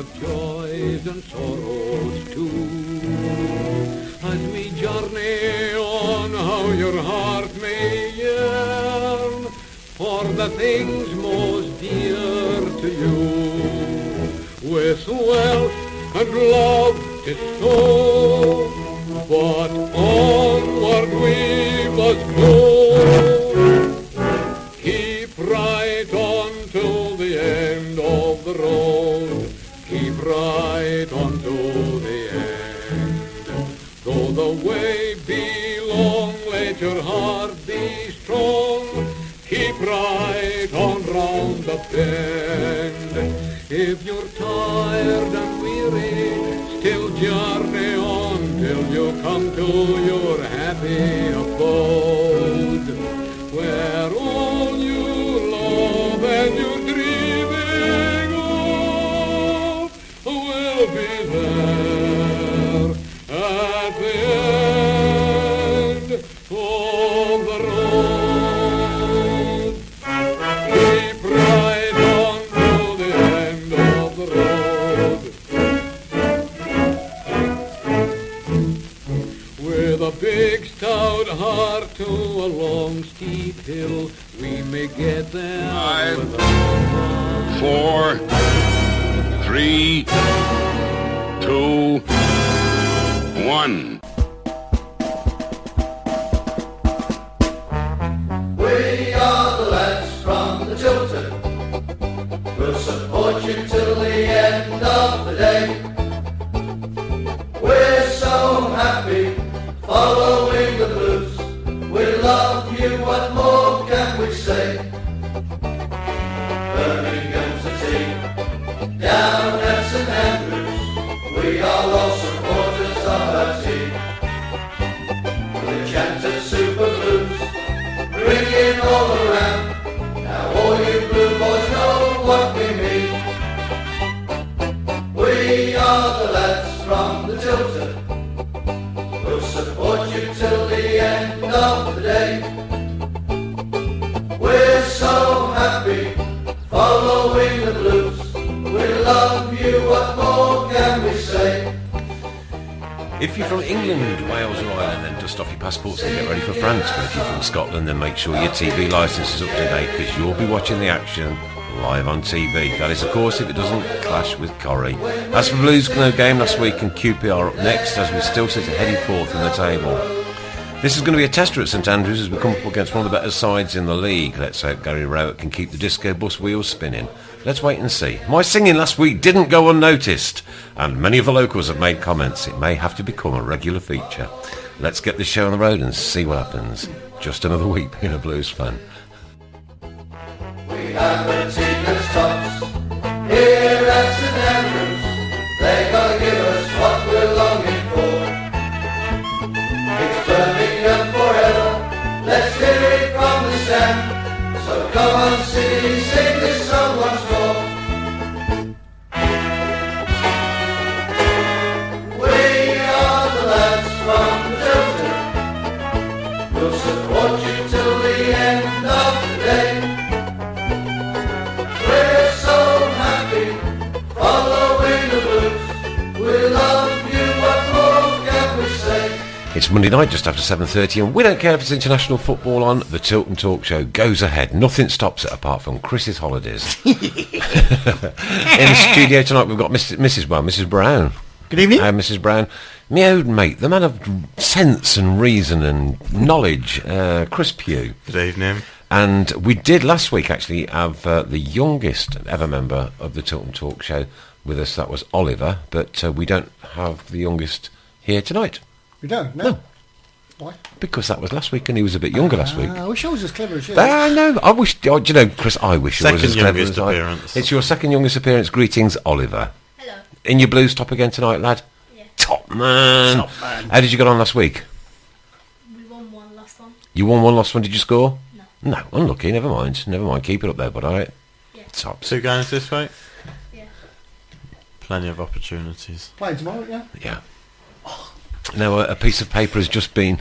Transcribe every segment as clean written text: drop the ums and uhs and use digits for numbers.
with joys and sorrows too. As we journey on, how your heart may yearn for the things most dear to you. With wealth and love to show, but onward we must go. Keep right on till the end of the road. Keep right on to the end. Though the way be long, let your heart be strong. Keep right on round the bend. If you're tired and weary, still journey on till you come to your happy abode, where all you love and you're dreaming of will be there at the end of the road. Keep right on to the end of the road. With a big stout heart to a long steep hill, we may get there. 5, 4, 3, 2, 1. We are the lads from the Tilton. We'll support you till the end of the day. We're so happy following the blues. We love you, what more can we say? Birmingham's the team, down at St Andrews. We are all supporters of our team. We chanted Super Blues, ringing all around. Now all you blue boys know what we mean. We are the lads from the Tilton. We'll support you till the end of the day. We're so happy following the blues. We love you, what more can we say? If you're from England, Wales or Ireland, then dust off your passports and get ready for France. But if you're from Scotland, then make sure your TV licence is up to date, because you'll be watching the action live on TV. That is, of course, if it doesn't clash with Corrie. As for Blues no game last week, and QPR up next as we still sit heading fourth in the table. This is going to be a tester at St Andrews as we come up against one of the better sides in the league. Let's hope Gary Rowett can keep the disco bus wheels spinning. Let's wait and see. My singing last week didn't go unnoticed, and many of the locals have made comments. It may have to become a regular feature. Let's get this show on the road and see what happens. Just another week being a blues fan. We have a team that's tops here at St Andrews. They're gonna give us what we're longing for. It's Birmingham forever. Let's hear it from the stand. So come on, City, sing this song once more. We are the lads from the Tilton. We'll support you till the end of the day. We're so happy following the blues. We love you, what more can we say? It's Monday night just after 7:30, and we don't care if it's international football on. The Tilton Talk Show goes ahead. Nothing stops it apart from Chris's holidays. In the studio tonight we've got Mrs. Brown. Good evening. Mrs. Brown. My old mate, the man of sense and reason and knowledge, Chris Pugh. Good evening. And we did last week actually have the youngest ever member of the Tilton Talk Show with us. That was Oliver, but we don't have the youngest here tonight. We don't? No. Why? Because that was last week, and he was a bit younger last week. I wish I was as clever as you. I know. I wish. Do you know, Chris? I wish I was as clever as Second youngest appearance. It's your second youngest appearance. Greetings, Oliver. Hello. In your blues top again tonight, lad. Yeah. Top man. Top man. How did you get on last week? We won one last one. You won one, lost one. Did you score? No. No. Unlucky. Never mind. Keep it up there, but all right. Yeah. Tops. 2 games this week. Yeah. Plenty of opportunities. Playing tomorrow, yeah? Yeah. Now a piece of paper has just been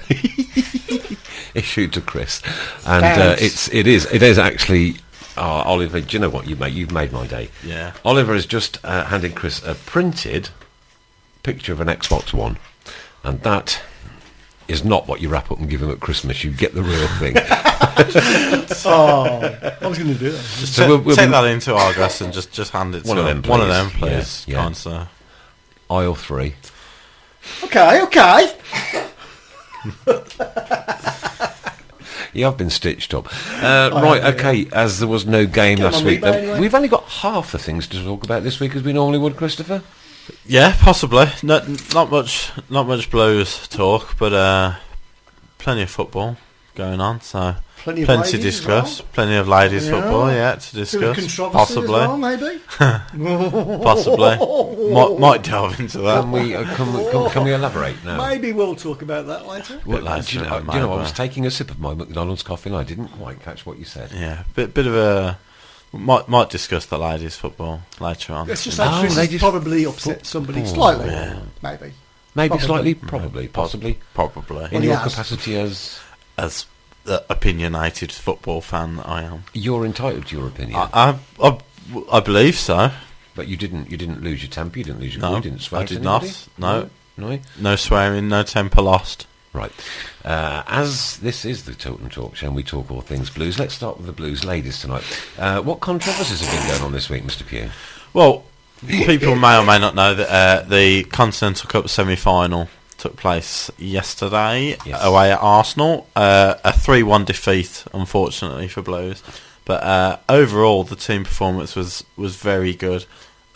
issued to Chris, and it is actually. Oliver, do you know what you've made my day. Yeah. Oliver has just handed Chris a printed picture of an Xbox One, and that is not what you wrap up and give him at Christmas. You get the real thing. I was going to do that. So we'll take that into Argos and just hand it One to of him. them, One of please. them, please. Yeah, yeah. Kind sir. aisle 3. Okay. You have been stitched up. Right, okay, as there was no game Get 'em last on week, eBay then, anyway. we've only got half the things to talk about this week as we normally would, Christopher. Yeah, possibly. Not much Blues talk, but plenty of football going on. So Plenty of to ladies as discuss. well. Plenty of ladies Yeah. football, yeah, to Bit of discuss. controversy Possibly, as well, maybe. possibly. Might delve into that. Can we elaborate now? Maybe we'll talk about that later. Bit Well, later, do you know, maybe. I was taking a sip of my McDonald's coffee and I didn't quite catch what you said. Yeah, bit of a might discuss the ladies football later on. Let's just Oh, say Chris has ladies probably upset somebody slightly. Yeah. Maybe. Maybe Probably. slightly, probably, possibly. Probably. In he your has. capacity as... As the opinionated football fan that I am. You're entitled to your opinion. I believe so. But you didn't lose your temper, you didn't lose your No, cool, you didn't swear I to did anybody? not. No. No? No swearing, no temper lost. Right. As this is the Tilton Talk Show and we talk all things blues, let's start with the blues ladies tonight. What controversies have been going on this week, Mr. Pugh? Well, people may or may not know that the Continental Cup semi-final took place yesterday away at Arsenal. A 3-1 defeat, unfortunately, for Blues. But overall, the team performance was very good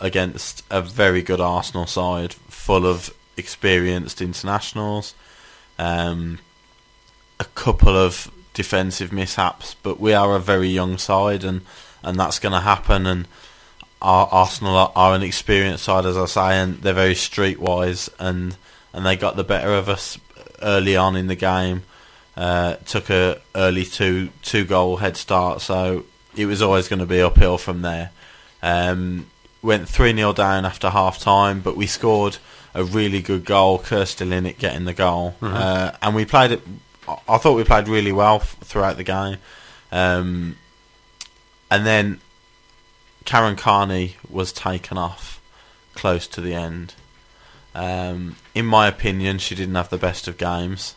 against a very good Arsenal side, full of experienced internationals. A couple of defensive mishaps, but we are a very young side, and that's going to happen. And Arsenal are an experienced side, as I say, and they're very streetwise, and they got the better of us early on in the game. Took a early two goal head start, so it was always going to be uphill from there. Went 3-0 down after half time, but we scored a really good goal. Kirsty Linnett getting the goal, and we played it. I thought we played really well throughout the game, and then Karen Carney was taken off close to the end. In my opinion, she didn't have the best of games.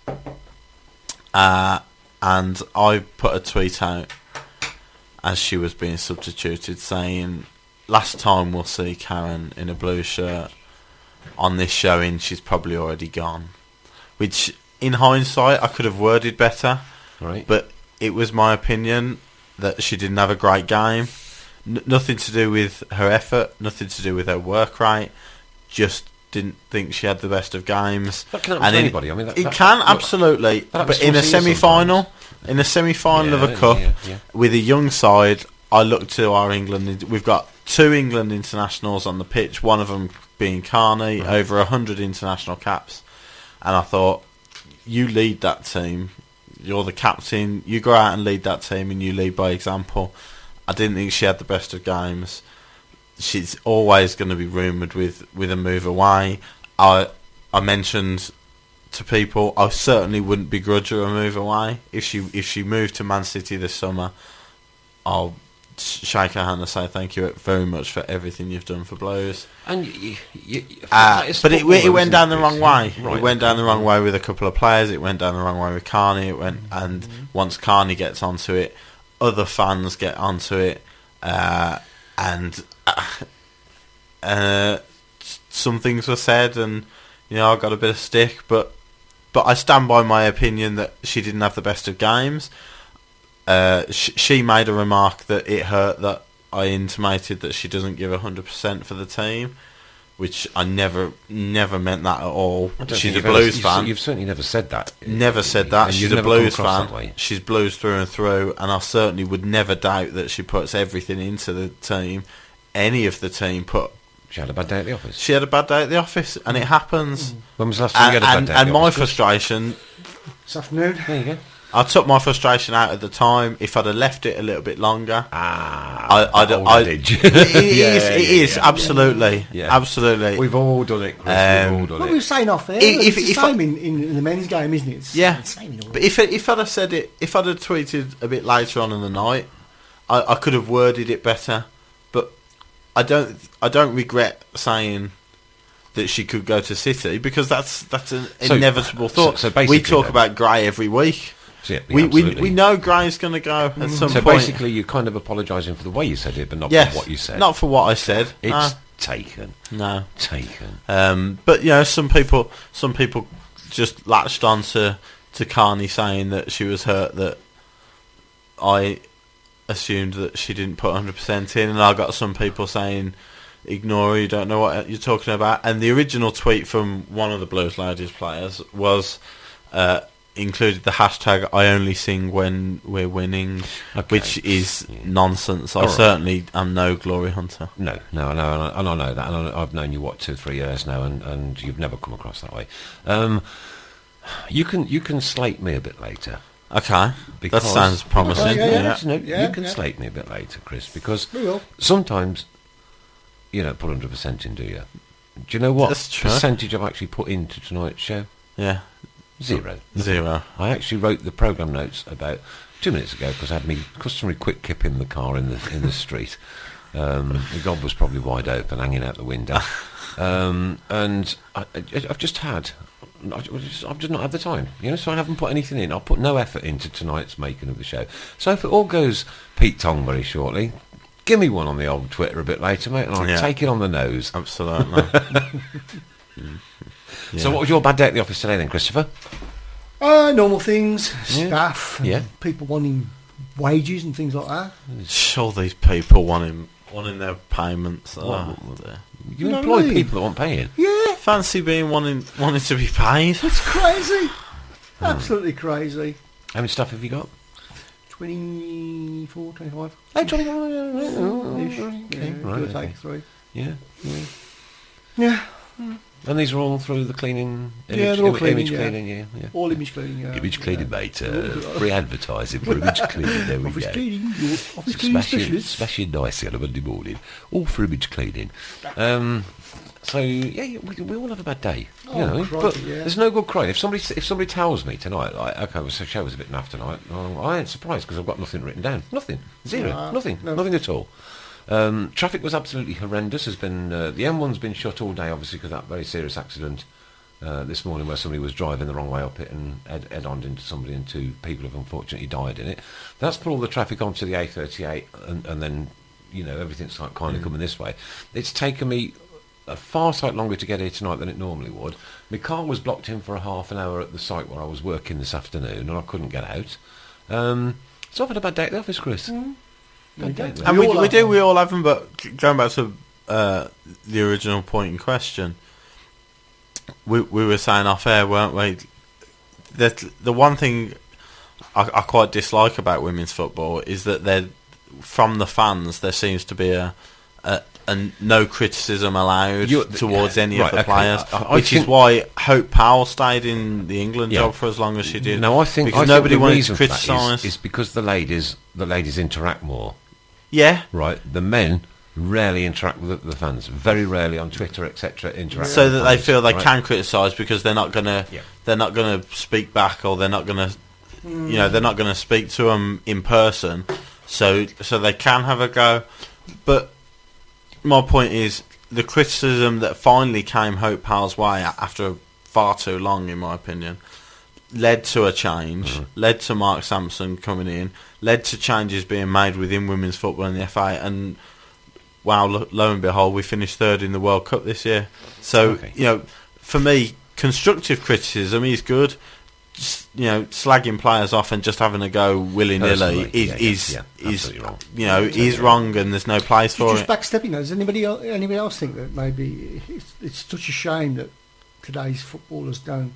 And I put a tweet out as she was being substituted saying, last time we'll see Karen in a blue shirt on this showing, she's probably already gone. Which, in hindsight, I could have worded better. Right. But it was my opinion that she didn't have a great game. Nothing to do with her effort, nothing to do with her work rate. Just didn't think she had the best of games. That can happen to anybody. I mean, it can absolutely. But in a semi-final, of a cup with a young side, I look to our England. We've got 2 England internationals on the pitch. One of them being Carney, over 100 international caps, and I thought, you lead that team. You're the captain. You go out and lead that team, and you lead by example. I didn't think she had the best of games. She's always going to be rumoured with a move away. I mentioned to people I certainly wouldn't begrudge her a move away. If she moved to Man City this summer, I'll shake her hand and say thank you very much for everything you've done for Blues. And But it went down the wrong way. Right. It went down the wrong way with a couple of players. It went down the wrong way with Carney. And once Carney gets onto it, other fans get onto it, and some things were said, and I got a bit of stick, but I stand by my opinion that she didn't have the best of games. She made a remark that it hurt that I intimated that she doesn't give 100% for the team, which I never meant that at all. She's a Blues fan. You've certainly never said that. Never said that. And She's you've a never Blues come across fan. that way. She's Blues through and through, and I certainly would never doubt that she puts everything into the team. Any of the team put. She had a bad day at the office. She had a bad day at the office, and it happens. When was the last time you had a bad day at And the my office? frustration, This afternoon. There you go. I took my frustration out at the time. If I'd have left it a little bit longer, Old adage. it is absolutely, Yeah. absolutely. We've all done it, Chris. We've all done What it. we were saying off there, If- it's the if I- same in the men's game, isn't it? It's Yeah, the same in all but if I'd have said it, if I'd have tweeted a bit later on in the night, I could have worded it better, but I don't regret saying that she could go to City, because that's an inevitable thought. So basically, we talk about Gray every week. Yeah, we know Gray's going to go at some so point. basically, you're kind of apologising for the way you said it, but not Yes, for what you said. not for what I said. It's taken. No. Taken. But some people just latched on to Carney saying that she was hurt, that I assumed that she didn't put 100% in, and I got some people saying, ignore her, you don't know what you're talking about. And the original tweet from one of the Blues Ladies players was included the hashtag I only sing when we're winning, which is nonsense. I certainly am no glory hunter. No, and I know that, and I've known you 2-3 years now, and you've never come across that way. You can slate me a bit later. Okay, that sounds promising. You can slate me a bit later, Chris, because sometimes you don't put 100% in, do you? Do you know what percentage I've actually put into tonight's show? Yeah. Zero. I actually wrote the programme notes about 2 minutes ago because I had my customary quick kip in the car in the street. The gob was probably wide open, hanging out the window, and I've just not had the time, so I haven't put anything in. I'll put no effort into tonight's making of the show. So if it all goes Pete Tong very shortly, give me one on the old Twitter a bit later, mate, and I'll take it on the nose. Absolutely. So what was your bad day at the office today then, Christopher? Normal things, staff, people wanting wages and things like that. All these people wanting their payments. You employ people that want paying. Yeah, fancy being wanting to be paid. It's crazy, absolutely crazy. How much stuff have you got? 24, 25. Oh, 25. Right, take 3. Yeah. And these are all through the cleaning, they're all cleaning, image cleaning, all image cleaning, image cleaning, mate. Free advertising for image cleaning. There we office go. Cleaning, your office cleaning specialist. Smashing nicely on a Monday morning, all for image cleaning. So we all have a bad day, but there's no good crying. If somebody tells me tonight, like, okay, well, the show was a bit naff tonight, I ain't surprised because I've got nothing written down, nothing at all. Traffic was absolutely horrendous. Has been the M1's been shut all day, obviously, because of that very serious accident this morning where somebody was driving the wrong way up it and head-on into somebody, and 2 people have unfortunately died in it. That's put all the traffic onto the A38, and then everything's like kind of coming this way. It's taken me a far sight longer to get here tonight than it normally would. My car was blocked in for a half an hour at the site where I was working this afternoon, and I couldn't get out. So I've had a bad day at the office, Chris. And we all have them, but going back to the original point in question, we were saying off air, weren't we, that the one thing I quite dislike about women's football is that from the fans there seems to be a no criticism allowed towards any of the players, which is why Hope Powell stayed in the England job for as long as she did. No, I think nobody the wanted reason to criticise. Is because the ladies interact more. Yeah. Right. The men rarely interact with the fans. Very rarely on Twitter, etc. Interact. So that they feel they can criticise because they're not gonna speak back, or they're not gonna they're not gonna speak to them in person. So they can have a go. But my point is, the criticism that finally came Hope Powell's way after far too long, in my opinion, led to a change, led to Mark Sampson coming in, led to changes being made within women's football in the FA, and wow, lo and behold, we finished 3rd in the World Cup this year. So, for me, constructive criticism is good. Just, slagging players off and just having a go willy-nilly is wrong. Is wrong, and there's no place for it. Just backstepping. Does anybody else think that maybe it's such a shame that today's footballers don't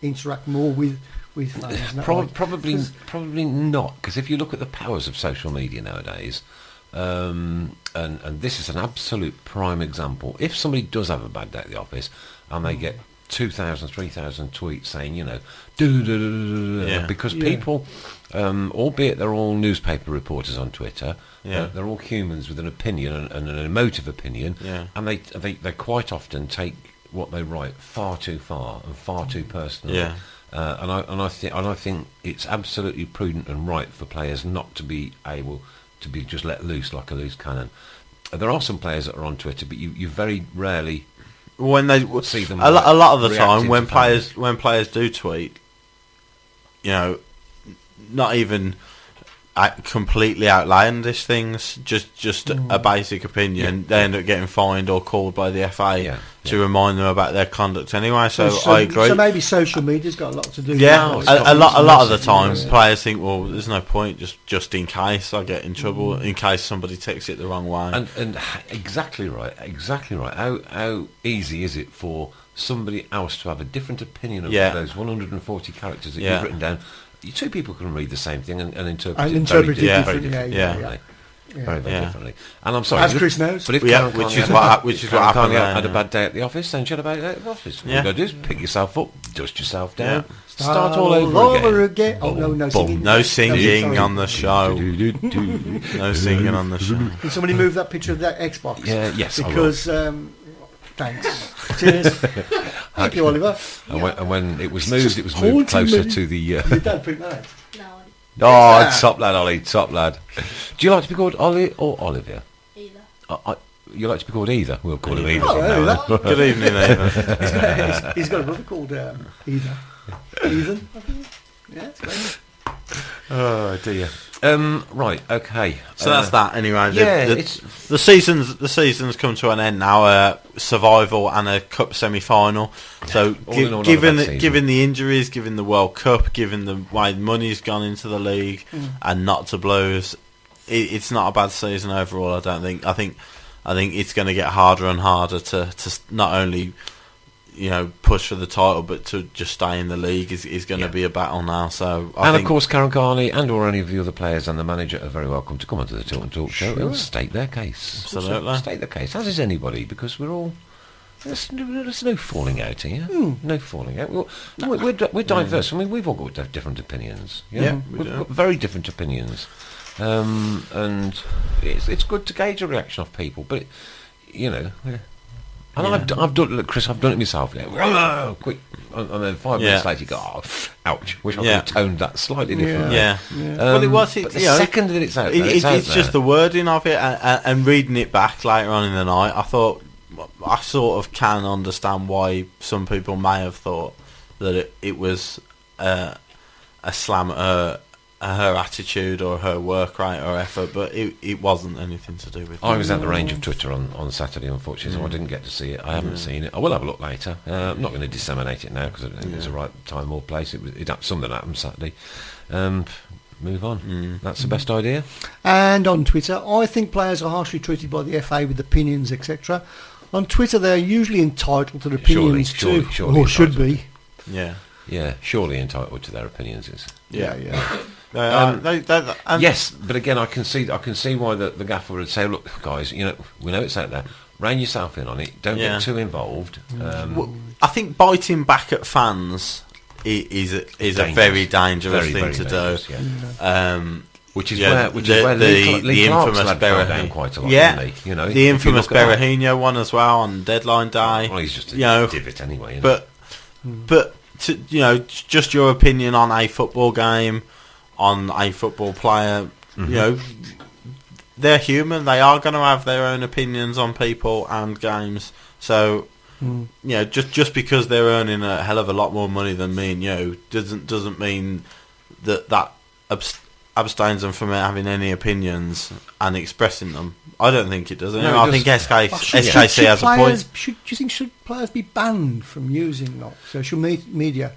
interact more with fans? Probably not, because if you look at the powers of social media nowadays, and this is an absolute prime example. If somebody does have a bad day at the office and they get 2,000, 3,000 tweets saying, because people, albeit they're all newspaper reporters on Twitter, they're all humans with an opinion and an emotive opinion, and they quite often take what they write far too far and far too personally. And I think it's absolutely prudent and right for players not to be able to be just let loose like a loose cannon. There are some players that are on Twitter, but you very rarely when they see them. A lot of the time, reacting when to fans. players do tweet, not even completely outlandish things, just a basic opinion, they end up getting fined or called by the FA to remind them about their conduct anyway. So I agree. So maybe social media's got a lot to do with Yeah, it. a lot of the time players think, well, there's no point, just in case I get in trouble, in case somebody takes it the wrong way. And exactly right. How easy is it for somebody else to have a different opinion of those 140 characters that you've written down? Two people can read the same thing and interpret it very differently. Very differently. And I'm sorry, as Chris knows. But if which is what happened. Had a bad day at the office, then she had a bad day at the office. What you got to do is pick yourself up, dust yourself down, start all over again. Oh no singing. No singing on the show. No singing on the show. Can somebody move that picture of that Xbox? Yes, because thanks. Cheers. Thank you, Oliver. And when it was moved closer to the. Your dad print that? No, Top lad, Ollie, top lad. Do you like to be called Ollie or Olivia? either. You like to be called either? We'll call him either. Oh, from now on. Good evening, Ethan. He's got a brother called Ethan, I think. Yeah, it's great. Oh dear. Right. Okay. So that's that anyway. It's The season's come to an end now. Survival and a cup semi-final. So given the injuries, given the World Cup, given the way money's gone into the league, and not to Blues, it's not a bad season overall. I don't think. I think it's going to get harder and harder to not only push for the title, but to just stay in the league is going to be a battle now. So I think, of course, Karen Carney and or any of the other players and the manager are very welcome to come onto the Tilton Talk Show and state their case. Absolutely, state their case. As is anybody, because we're all. There's no falling out here. No falling out. We're diverse. I mean, we've all got different opinions. We've got very different opinions, and it's good to gauge a reaction off people. But and I've done it, Chris. I've done it myself. Quick, and then 5 minutes later, you go, ouch. Wish I could have toned that slightly differently. Well, it was. But the second that it's out, it's just the wording of it, and reading it back later on in the night. I thought I sort of can understand why some people may have thought that it was a slam at her attitude or her work rate or effort, but it wasn't anything to do with. I was at the range of Twitter on Saturday, unfortunately, so I didn't get to see it. I haven't seen it. I will have a look later. I'm not going to disseminate it now because I don't think it's the right time or place. Something happened Saturday. Move on. That's the best idea. And on Twitter, I think players are harshly treated by the FA with opinions, etc. On Twitter, they're usually entitled to their opinions too, or should be. Yeah, surely entitled to their opinions. Yes, but again, I can see why the gaffer would say, "Look, guys, we know it's out there. Rein yourself in on it. Don't get too involved." I think biting back at fans is a very dangerous thing to do. Which is where the infamous Berahino quite a lot. The infamous Berahino one as well on deadline day. Well, he's just a divot anyway. But just your opinion on a football game, on a football player, they're human. They are going to have their own opinions on people and games. So, just because they're earning a hell of a lot more money than me and you doesn't mean that abstains them from having any opinions and expressing them. I don't think it does. I think SKC has a point. Do you think should players be banned from using social media?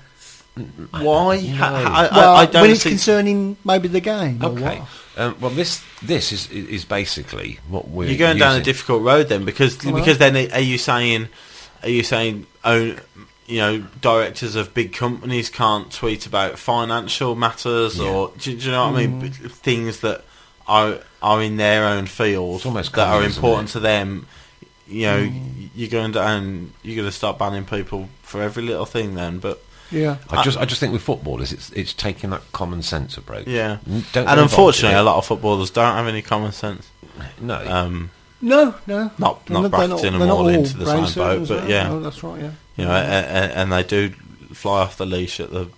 Why? I don't when it's concerning maybe the game. Okay. Well, this is basically what we're. You're going down a difficult road then, because then are you saying directors of big companies can't tweet about financial matters or do you know what I mean? Things that are in their own field that are important to them. You're going down. You're going to start banning people for every little thing then, but. Yeah, I just think with footballers, it's taking that common sense approach. Yeah, and unfortunately, a lot of footballers don't have any common sense. No, not bracketing them all into the same boat, but that's right. And they do fly off the leash at the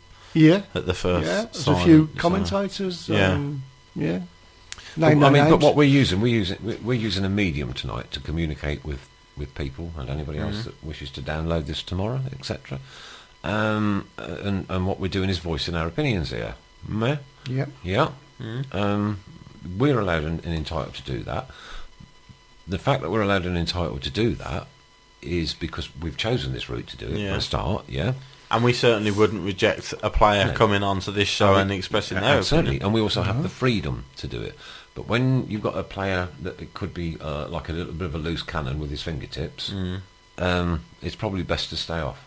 first. There's a few commentators. Name no I mean, names. but what we're using a medium tonight to communicate with people and anybody else that wishes to download this tomorrow, etc. And what we're doing is voicing our opinions here. Meh? Yep. Yeah. We're allowed and entitled to do that. The fact that we're allowed and entitled to do that is because we've chosen this route to do it for a start, yeah. And we certainly wouldn't reject a player coming onto this show and expressing their certainly. opinion. And we also have the freedom to do it. But when you've got a player that it could be like a little bit of a loose cannon with his fingertips, it's probably best to stay off.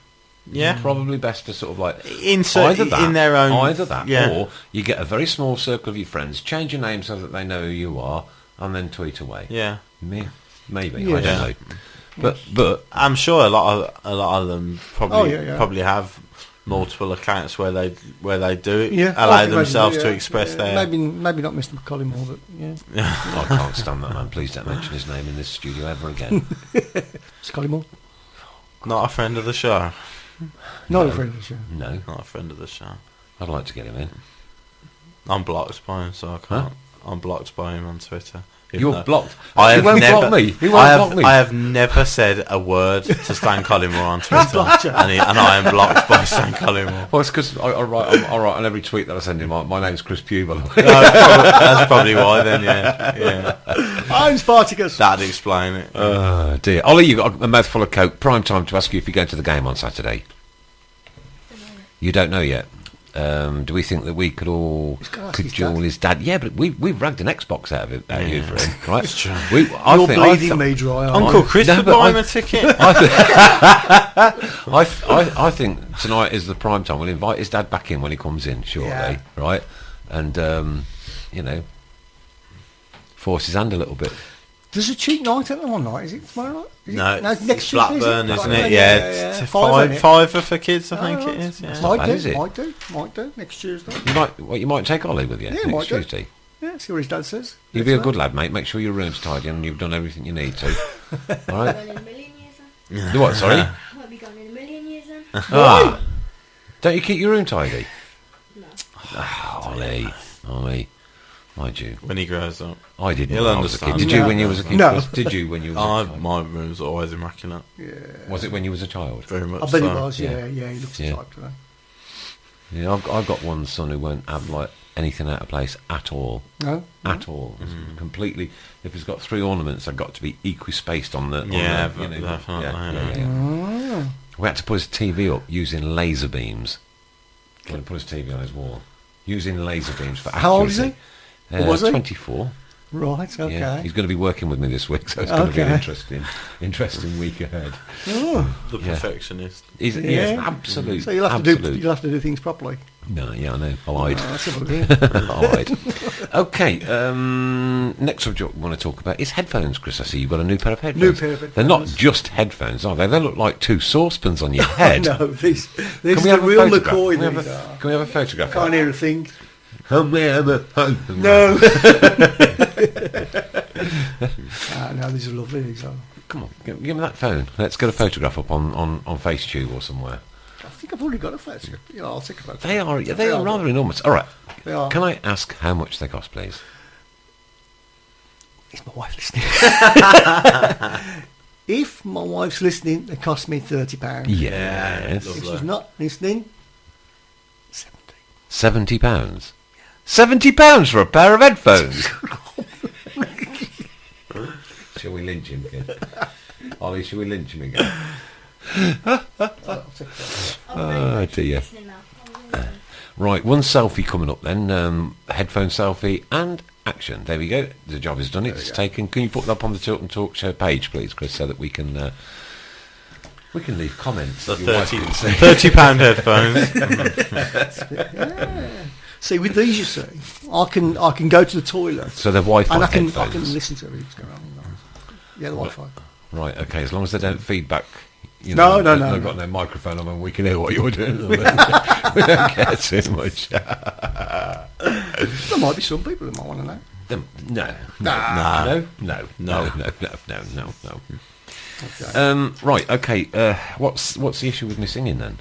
Yeah. It's probably best to sort of like Insert in their own... Either that, yeah. or you get a very small circle of your friends, change your name so that they know who you are, and then tweet away. Yeah. Maybe. Yeah. I don't know. But I'm sure a lot of them probably yeah. probably have multiple accounts where they do it, Yeah, allow I can themselves imagine, to express their... Maybe not Mr. McCollum, but yeah. I can't stand that man. Please don't mention his name in this studio ever again. Mr. Collymore. Not a friend of the show. Not a friend of the show. No, Not a friend of the show. I'd like to get him in. I'm blocked by him, so I can't. I'm blocked by him on Twitter. Even You're though blocked. I He have won't never, block me. He I won't have, block me. I have never said a word to Stan Collymore on Twitter, blocked you. and I am blocked by Stan Collymore. Well, it's because I write on every tweet that I send him. My name's Chris Pugh, by the way. That's probably why. Then, yeah, I'm Spartacus. that'd explain it. Oh dear, Ollie, you've got a mouthful of coke. Prime time to ask you if you're going to the game on Saturday. You don't know yet. Do we think that we could all He's gotta ask his cajole dad. his dad? Yeah, but we've ragged an Xbox out of you for him, right? It's true. You're bleeding me dry. aren't Uncle you? Chris No, would but buy him I- a ticket. I think tonight is the prime time. We'll invite his dad back in when he comes in shortly, Yeah. right? And force his hand a little bit. There's a cheap night at them one night. Is it tomorrow night? Is No, it? Next Tuesday, Blackburn, is isn't Blackburn, it? Yeah, it's Five, ain't it? fiver for kids, I think Oh, it is. Yeah. Might bad, do, is it? might do. Next Tuesday. You might take Ollie with you Yeah, next might do. Tuesday. Yeah, see what his dad says. You be a good lad, mate. Make sure your room's tidy and you've done everything you need to. All right? Going in a million years then? Do what? Sorry. Won't be going in a million years then? Ah, don't you keep your room tidy? No. Ollie, mind you, When he grows up. I didn't. He'll when I was a kid. understand. Did you when you was a kid? No. Did you when you was a child? My room's always immaculate. Was it when you was a child? Very much I bet so. it was, yeah. yeah, he looks Yeah. the type today. Yeah, I've got one son who won't have like anything out of place at all. No? At all. It's completely. If it's got 3 ornaments, they've got to be equi-spaced on the. Yeah, on the, definitely, yeah. We had to put his TV up using laser beams. We had to put his TV on his wall using laser beams for accuracy. How old is he? Or was he? 24. Right, okay. Yeah, he's going to be working with me this week, so it's going to be an Okay. interesting week ahead. Oh. The Yeah. perfectionist. He's Yeah. absolute. So you'll have to do things properly. No, yeah, I know. I'll hide. Let's have a look. I'll hide. Okay. Next subject we want to talk about is headphones, Chris. I see you've got a new pair of headphones. New pair of They're not headphones. just headphones, are they? They look like 2 saucepans on your head. No, this Can is we the have a real photograph? McCoy. Can we have these a- are. Can we have a photograph? Can't hear a thing. No. No. No, these are lovely. These are. Come on, give me that phone. Let's get a photograph up on FaceTube or somewhere. I think I've already got a photograph. Yeah, I'll take a photograph. They are rather enormous. All right. They are. Can I ask how much they cost, please? Is my wife listening? If my wife's listening, they cost me £30. Yes. If she's not listening, 70 70. pounds. 70 pounds for a pair of headphones. Shall we lynch him again? Ollie, shall we lynch him again? Oh dear. Listening now. I'm really Right, one selfie coming up then. Headphone selfie and action. There we go. The job is done. It's taken. Can you put that up on the Tilton Talk Show page, please, Chris, so that we can leave comments. The Your wife can see. £30 headphones. See, with these, you see, I can go to the toilet So they're Wi-Fi and I can headphones. listen to everything that's going on. Yeah, the Wi-Fi. Right, okay, as long as they don't feedback. No. They've got no microphone on and we can hear what you're doing. We don't care too much. There might be some people that might want to know. No. No. No. Right, okay. What's the issue with me singing then?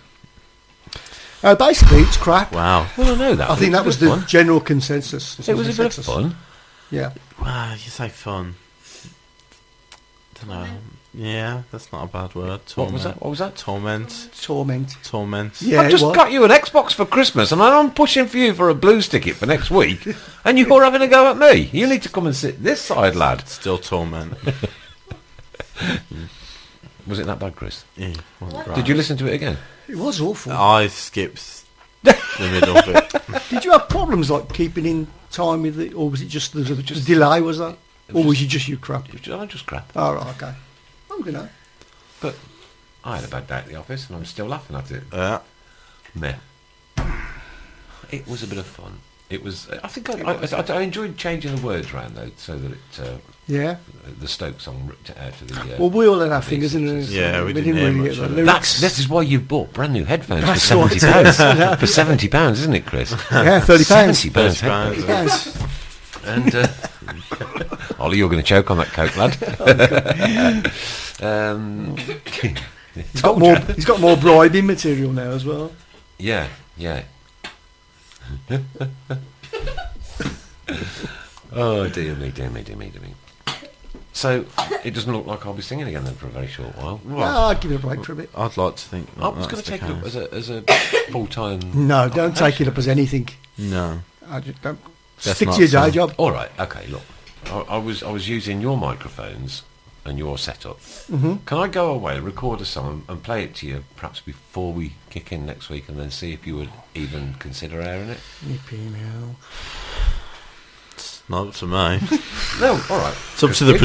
Basically, it's crap. Wow. Well, I know that. I think that was good the fun. general consensus. It was a bit of fun. Yeah. Wow, you say fun. Don't know. Yeah, that's not a bad word. What was that? What was that? Torment. Torment. Yeah, I just it was. got you an Xbox for Christmas, and I'm pushing for you for a Blues ticket for next week, and you're having a go at me. You need to come and sit this side, lad. Still torment. Was it that bad, Chris? Yeah. wasn't great. Did you listen to it again? It was awful. I skipped the middle bit. Did you have problems like keeping in time with it, or was it just the delay? Was that, or was you just crap? I just crap. Oh, right, okay. I'm gonna. But I had a bad day at the office, and I'm still laughing at it. Yeah. Meh. It was a bit of fun. It was. I think I enjoyed changing the words around though, so that it. Yeah. The Stoke song ripped it out of the. Well, we all had our fingers in it. Yeah, we didn't hear much get the of it. lyrics. This is why you've bought brand new headphones for That's what £70. For £70, isn't it, Chris? Yeah, £30. £70 £30. headphones. Yes. And Ollie, you're going to choke on that coke, lad. He's got more bribing material now as well. Yeah. Oh dear me. So it doesn't look like I'll be singing again then for a very short while. No, I'd give it a break for a bit. I'd like to think. I was going that's to take the it up case. as a full-time. No, don't take it up as anything. No. I just don't That's stick not to your day so. job. All right, okay. Look, I was using your microphones and your setup. Mm-hmm. Can I go away, record a song, and play it to you, perhaps before we kick in next week, and then see if you would even consider airing it? Nippy meow. It's not up to me. No, all right. It's up to the I'm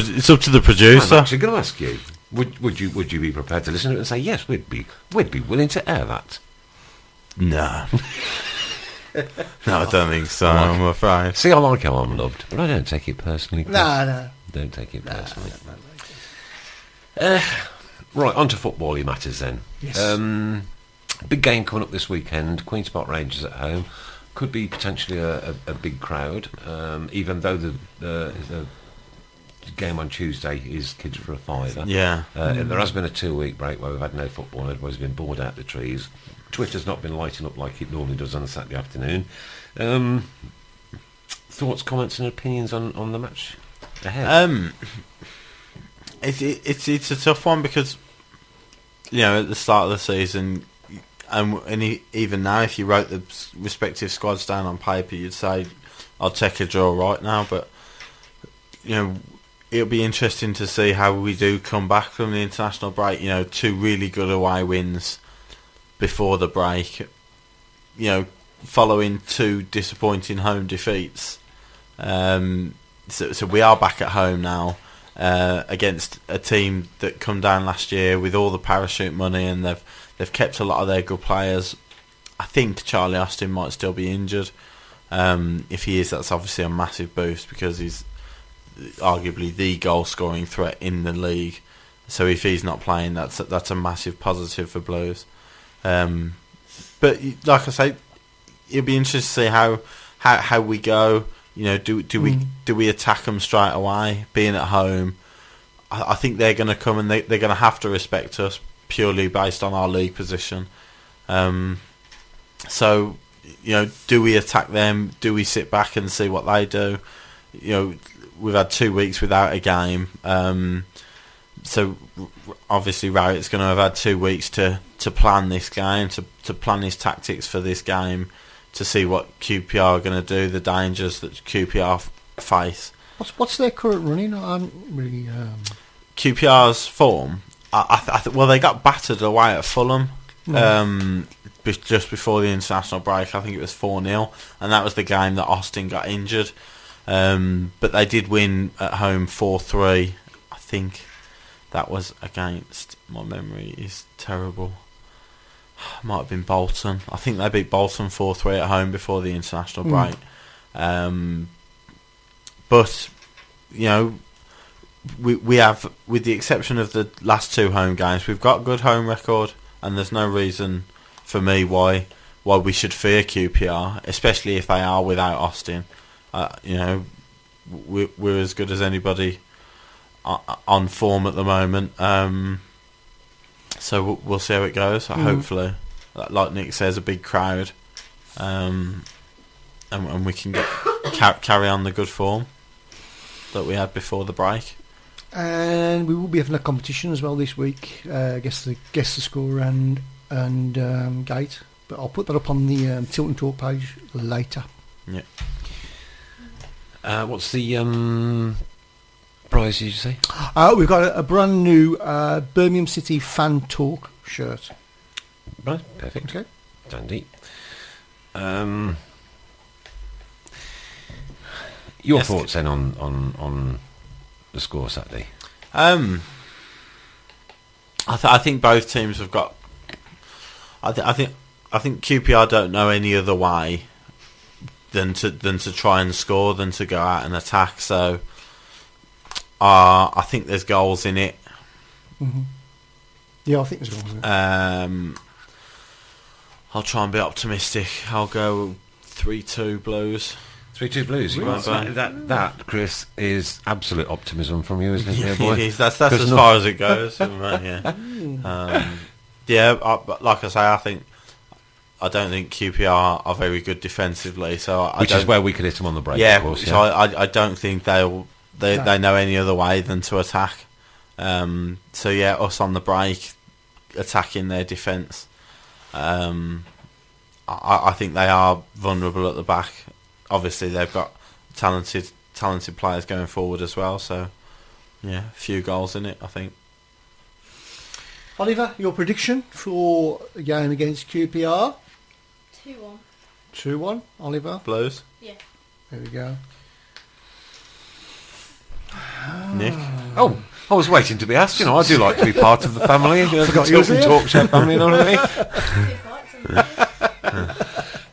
producer. actually going to ask you: Would you be prepared to listen to it and say yes? We'd be willing to air that. No. No, I don't think so. I'm afraid. See, I like how I'm loved, but I don't take it personally. Chris. No. Don't take it personally. Right, on to football-y matters then. Yes. Big game coming up this weekend. Queen's Park Rangers at home. Could be potentially a big crowd, even though the game on Tuesday is kids for a fiver. Yeah. There has been a 2-week break where we've had no football and everybody's been bored out the trees. Twitter's not been lighting up like it normally does on a Saturday afternoon. Thoughts, comments and opinions on the match ahead? It's a tough one because, at the start of the season, and even now, if you wrote the respective squads down on paper, you'd say, I'll take a draw right now, but, it'll be interesting to see how we do come back from the international break. 2 really good away wins before the break, following 2 disappointing home defeats. So we are back at home now against a team that come down last year with all the parachute money, and they've kept a lot of their good players. I think Charlie Austin might still be injured. If he is, that's obviously a massive boost because he's arguably the goal scoring threat in the league. So if he's not playing, that's a massive positive for Blues. But like I say, it'll be interesting to see how we go. Do we attack them straight away? Being at home, I think they're going to come and they're going to have to respect us purely based on our league position. So, do we attack them? Do we sit back and see what they do? We've had 2 weeks without a game. So obviously Rowlett's going to have had 2 weeks to plan this game, to plan his tactics for this game, to see what QPR are going to do, the dangers that QPR face. What's their current running? I'm really. QPR's form. Well, they got battered away at Fulham just before the international break. I think it was 4-0, and that was the game that Austin got injured. But they did win at home 4-3. I think that was against, my memory is terrible, might have been Bolton. I think they beat Bolton 4-3 at home before the international break. But we have, with the exception of the last 2 home games, we've got a good home record, and there's no reason for me why we should fear QPR, especially if they are without Austin. We're as good as anybody on form at the moment. So we'll see how it goes. Hopefully, like Nick says, a big crowd, and we can carry on the good form. that we had before the break. And we will be having a competition as well this week. Guess the score and gate. But I'll put that up on the Tilton Talk page later. Yeah. What's the prize, did you say? We've got a brand new Birmingham City Fan Talk shirt. Right, perfect. Okay. Dandy. Your Yes. thoughts then on the score Saturday? I think both teams have got. I think QPR don't know any other way than to try and score, than to go out and attack. So I think there's goals in it. Mm-hmm. Yeah, I think there's goals in it. I'll try and be optimistic. I'll go 3-2 Blues. 3-2 Blues. Really? That, Chris, is absolute optimism from you, isn't it, dear boy? That's as far as it goes. Yeah. But like I say, I don't think QPR are very good defensively. So which is where we could hit them on the break. Yeah, of course, so I don't think they know any other way than to attack. So yeah, us on the break, attacking their defence. I think they are vulnerable at the back. Obviously, they've got talented players going forward as well. So, yeah, a few goals in it, I think. Oliver, your prediction for a game against QPR? 2-1. 2-1, Oliver. Blues. Yeah. There we go. Nick. Oh, I was waiting to be asked. You know, I do like to be part of the family. You know, the Forgot you was Tilton here. Talk Show family. You know what I mean? 2 fights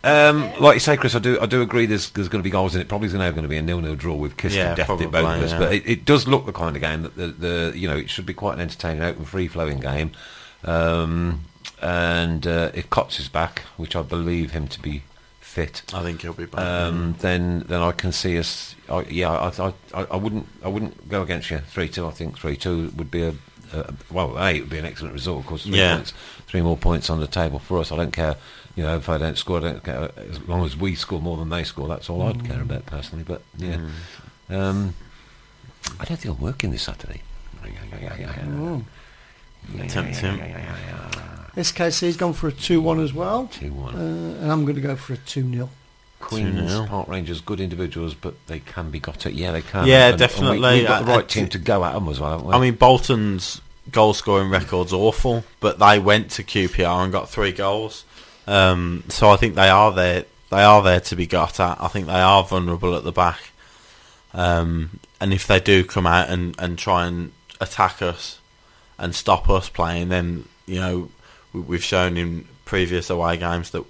and Like you say, Chris, I do agree. There's going to be goals in it. Probably going to be a 0-0 draw with kissed Yeah, and deathly probably, both of us. yeah. But it does look the kind of game that the it should be quite an entertaining, open, free flowing game. And if Kotz is back, which I believe him to be fit, I think he'll be back. then I can see us. I wouldn't go against you 3-2. I think 3-2 would be it would be an excellent result. Of course, 3 more points on the table for us. I don't care. You know, if I don't score, I don't care. As long as we score more than they score, that's all I'd care about personally. But yeah, I don't think I'm working this Saturday. Tempting. SKC's gone for a 2-1 as well. 2-1. And I'm going to go for a 2-0. Queens 2-0. Park Rangers, good individuals, but they can be got at. Yeah, they can. Yeah, And definitely. we've got the I- right team to go at them as well, haven't we? I mean, Bolton's goal scoring record's awful, but they went to QPR and got 3 goals. So I think they are there. They are there to be got at. I think they are vulnerable at the back. And if they do come out and try and attack us and stop us playing, then we've shown in previous away games that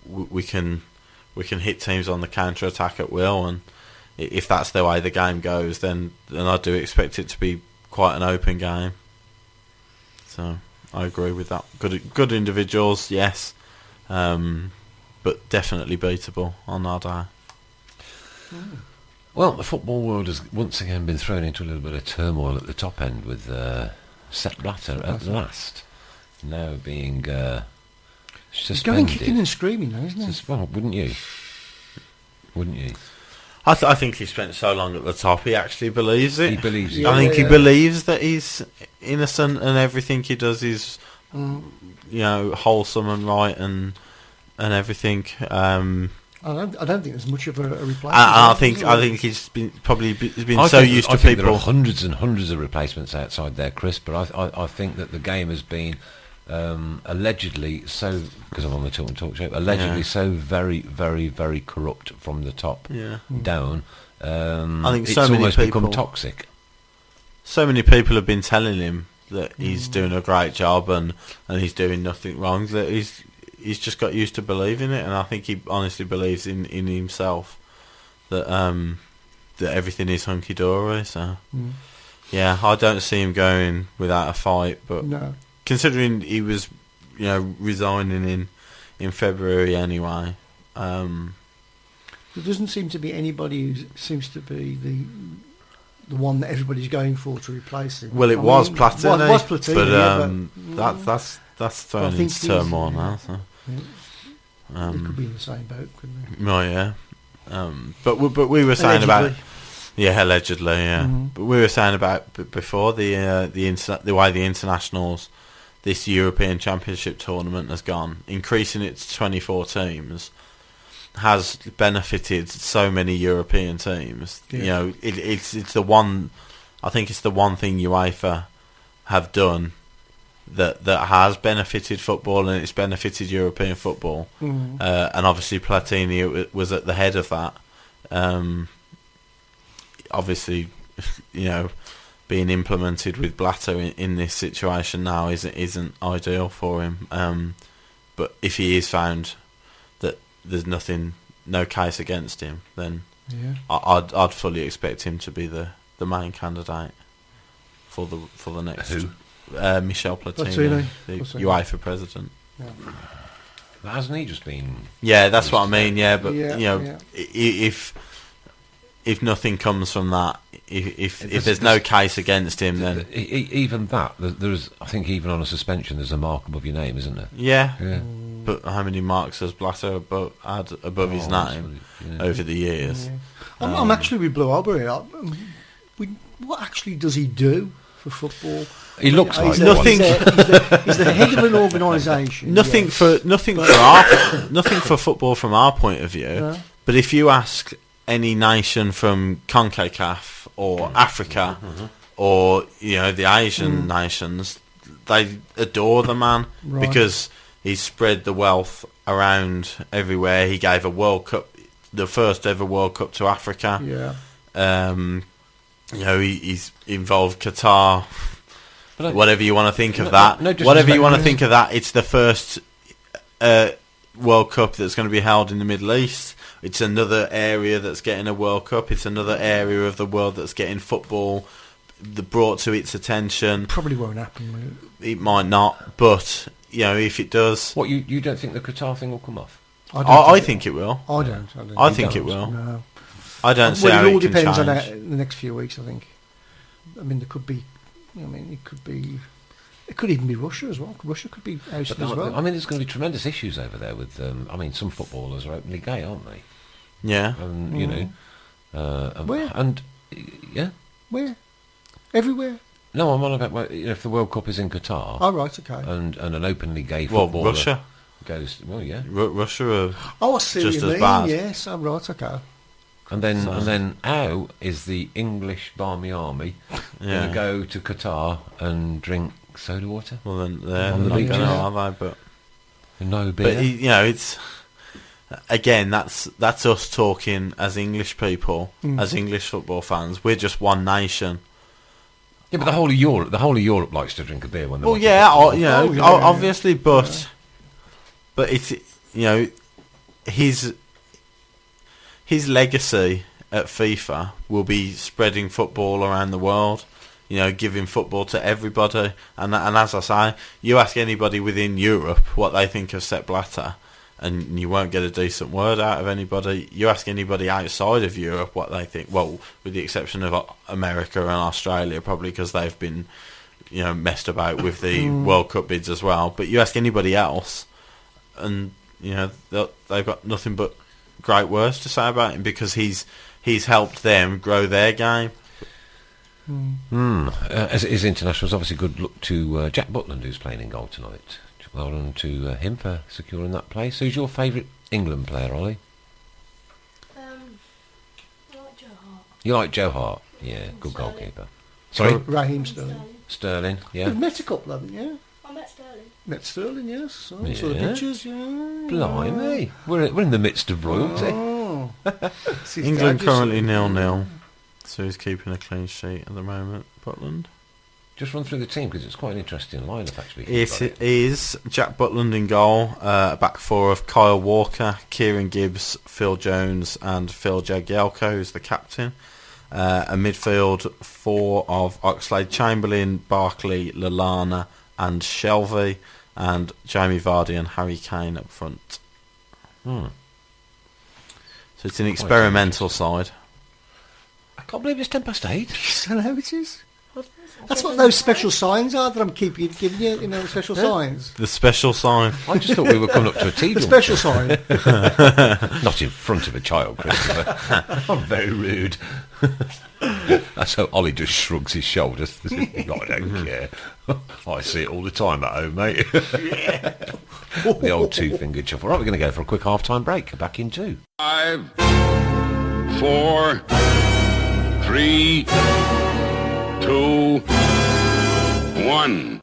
we can hit teams on the counter attack at will. And if that's the way the game goes, then I do expect it to be quite an open game. So I agree with that. Good individuals, yes. But definitely beatable on our day. Well, the football world has once again been thrown into a little bit of turmoil at the top end with Sepp Blatter at last now being He's suspended. going kicking and screaming now, isn't he? Well, wouldn't you? Wouldn't you? I think he spent so long at the top. He actually believes it. He believes it. I think he Yeah. believes that he's innocent and everything he does is, wholesome and right and everything. I don't think there's much of a replacement. I is there? think he's been I so think- used I to think there people. are hundreds and hundreds of replacements outside there, Chris. But I think that the game has been allegedly so, because I'm on the Tilton Talk Show, allegedly so very, very, very corrupt from the top down. I think it's so many almost become people- toxic. So many people have been telling him that he's doing a great job and he's doing nothing wrong, that he's just got used to believing it, and I think he honestly believes in himself that that everything is hunky dory. So yeah, I don't see him going without a fight. But No. considering he was, resigning in February anyway, There doesn't seem to be anybody who seems to be the one that everybody's going for to replace him. well, it was Platini, Was Platini, but that's thrown I think into he's- turmoil now. So. They could be in the same boat, couldn't they? Oh yeah, but we were saying about Allegedly. Yeah, allegedly, yeah. But we were saying about before the way the internationals, this European Championship tournament has gone, increasing it to 24 teams, has benefited so many European teams. Yeah. You know, it's the one. I think it's the one thing UEFA have done that has benefited football, and it's benefited European football. And obviously Platini was at the head of that. Obviously, you know, being implemented with Blatter in this situation now isn't ideal for him. But if he is found that there's no case against him, then I'd fully expect him to be the main candidate for the next. Who? Michel Platini, the UEFA president. Yeah. But hasn't he just been? Yeah, that's what I mean. Yeah, but Yeah, you know, yeah. if nothing comes from that, if there's no case against him, then Even that, there's, I think, even on a suspension, there's a mark above your name, isn't there? yeah. Yeah. But how many marks has Blatter had above his name over the years? Yeah. I'm actually with Blue Albury. What actually does he do for football? He looks like He's nothing. He's the head of an organisation. Nothing yes. for nothing for football from our point of view. No. But if you ask any nation from CONCACAF or Africa or the Asian nations, they adore the man because he's spread the wealth around everywhere. He gave a World Cup, the first ever World Cup to Africa. Yeah. He's involved Qatar. But whatever you want to think of that. Whatever you want to think of that, it's the first World Cup that's going to be held in the Middle East. It's another area that's getting a World Cup. It's another area of the world that's getting football brought to its attention. Probably won't happen, will it? It might not, but if it does, What, you don't think the Qatar thing will come off? I think it will. I don't. I think it will. No. I don't see Well, how it all it can depends on change. the next few weeks, I think. I mean, there could be. It could even be Russia as well. Russia could be ousted as well. I mean, there's going to be tremendous issues over there with. Some footballers are openly gay, aren't they? Yeah. And Where? And yeah. Where? Everywhere. No, I'm on about if the World Cup is in Qatar. Oh, right, okay. And an openly gay Well, footballer Russia. goes. Well, yeah. Russia are Oh, I see just what you as mean. bad. Yes, oh, right, okay. And then how is the English Barmy Army going to go to Qatar and drink soda water? Well, then they're On the not beaches? going to, are they? But No beer. it's again that's us talking as English people, as English football fans. We're just one nation. Yeah, but the whole of Europe likes to drink a beer when they watch football. Obviously, but it's his legacy at FIFA will be spreading football around the world. Giving football to everybody, and as I say, you ask anybody within Europe what they think of Sepp Blatter, and you won't get a decent word out of anybody. You ask anybody outside of Europe what they think, well, with the exception of America and Australia, probably because they've been, messed about with the World Cup bids as well. But you ask anybody else, and they've got nothing but great words to say about him because he's helped them grow their game. As it is international, it's obviously good luck to Jack Butland, who's playing in goal tonight. Well done to him for securing that place. Who's your favourite England player, Ollie? I like Joe Hart. You like Joe Hart? Yeah, good Sterling. goalkeeper. Sorry? Raheem Sterling. Sterling, yeah. You've met a couple, haven't you? I met Sterling. Met Sterling, yes. Saw the Yeah. pictures, yeah. Blimey. We're in the midst of royalty. Oh. It's England dangerous. currently 0-0, so he's keeping a clean sheet at the moment. Butland. Just run through the team because it's quite an interesting lineup, actually. It is Jack Butland in goal, a back four of Kyle Walker, Kieran Gibbs, Phil Jones and Phil Jagielko, who's the captain. A midfield four of Oxlade-Chamberlain, Barkley, Lallana and Shelvey, and Jamie Vardy and Harry Kane up front. So it's an experimental side. I can't believe it's 8:10. Is that how it is? That's what those special signs are that I'm giving you, special signs. The special sign. I just thought we were coming up to a tea The junction. special sign. Not in front of a child, Christopher. I'm very rude. So Ollie just shrugs his shoulders. I don't care. I see it all the time at home, mate. The old two-fingered shuffle. Right, we're going to go for a quick half-time break. Back in 2. 5, 4, 3, 2, 1.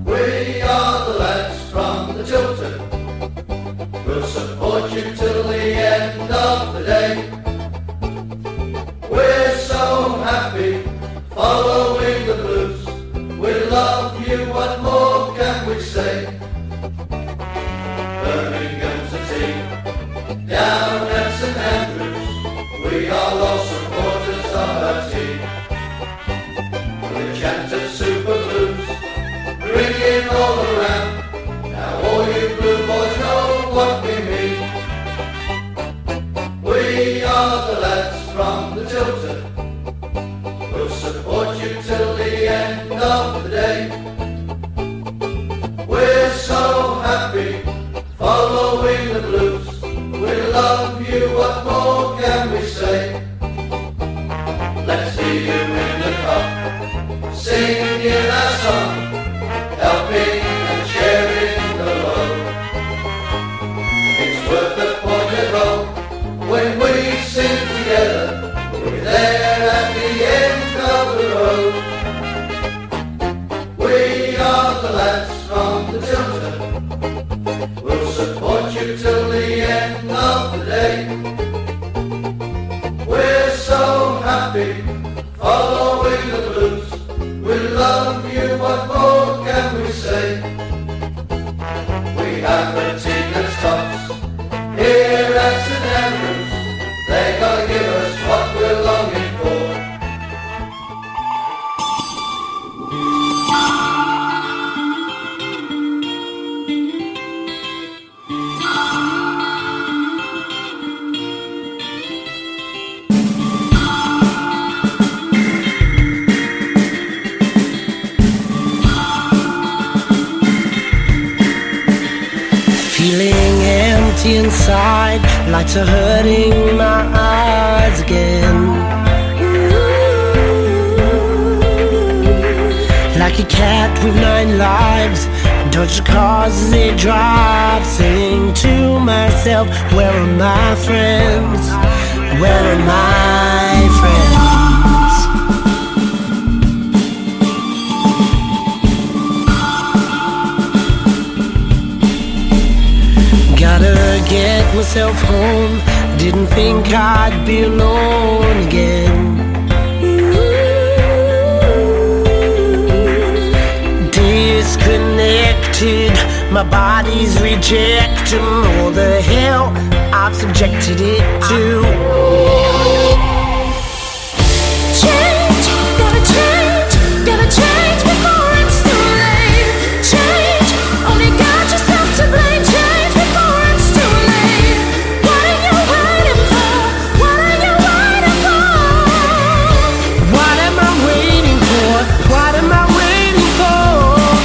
We are the lads from the Tilton. We'll support you till the end of the day. We're so happy following the blues. We love you, what more can we say? Birmingham's a team down at St Andrews. We are all supporters of our team. We chant the Super Blues, ringing all around. Now all you blue boys know what we mean. We are the lads from the Tilton. We'll support you till the end of the day. We're so happy following the blues. We love you, what more can we say? Let's hear you in the cup, singing our song, helping and sharing the load. It's worth the pointed roll when we sing together. We're there at the end of the road. We are the lads from the Tilton. We'll support you till the end of the day. We're so happy following the blues. We love you, what more can we say? We have a team that's tops here at St Andrews. They gotta give us what we're longing for. Feeling empty inside, lights are hurting my eyes again. Like a cat with 9 lives, dodge the cars as they drive, saying to myself, where are my friends? Where are my friends? Gotta get myself home. Didn't think I'd be alone again. Disconnected, my body's rejecting all the hell I've subjected it to. Change, gotta change before it's too late. Change, only got yourself to blame. Change before it's too late. What are you waiting for? What are you waiting for? What am I waiting for? What am I waiting for?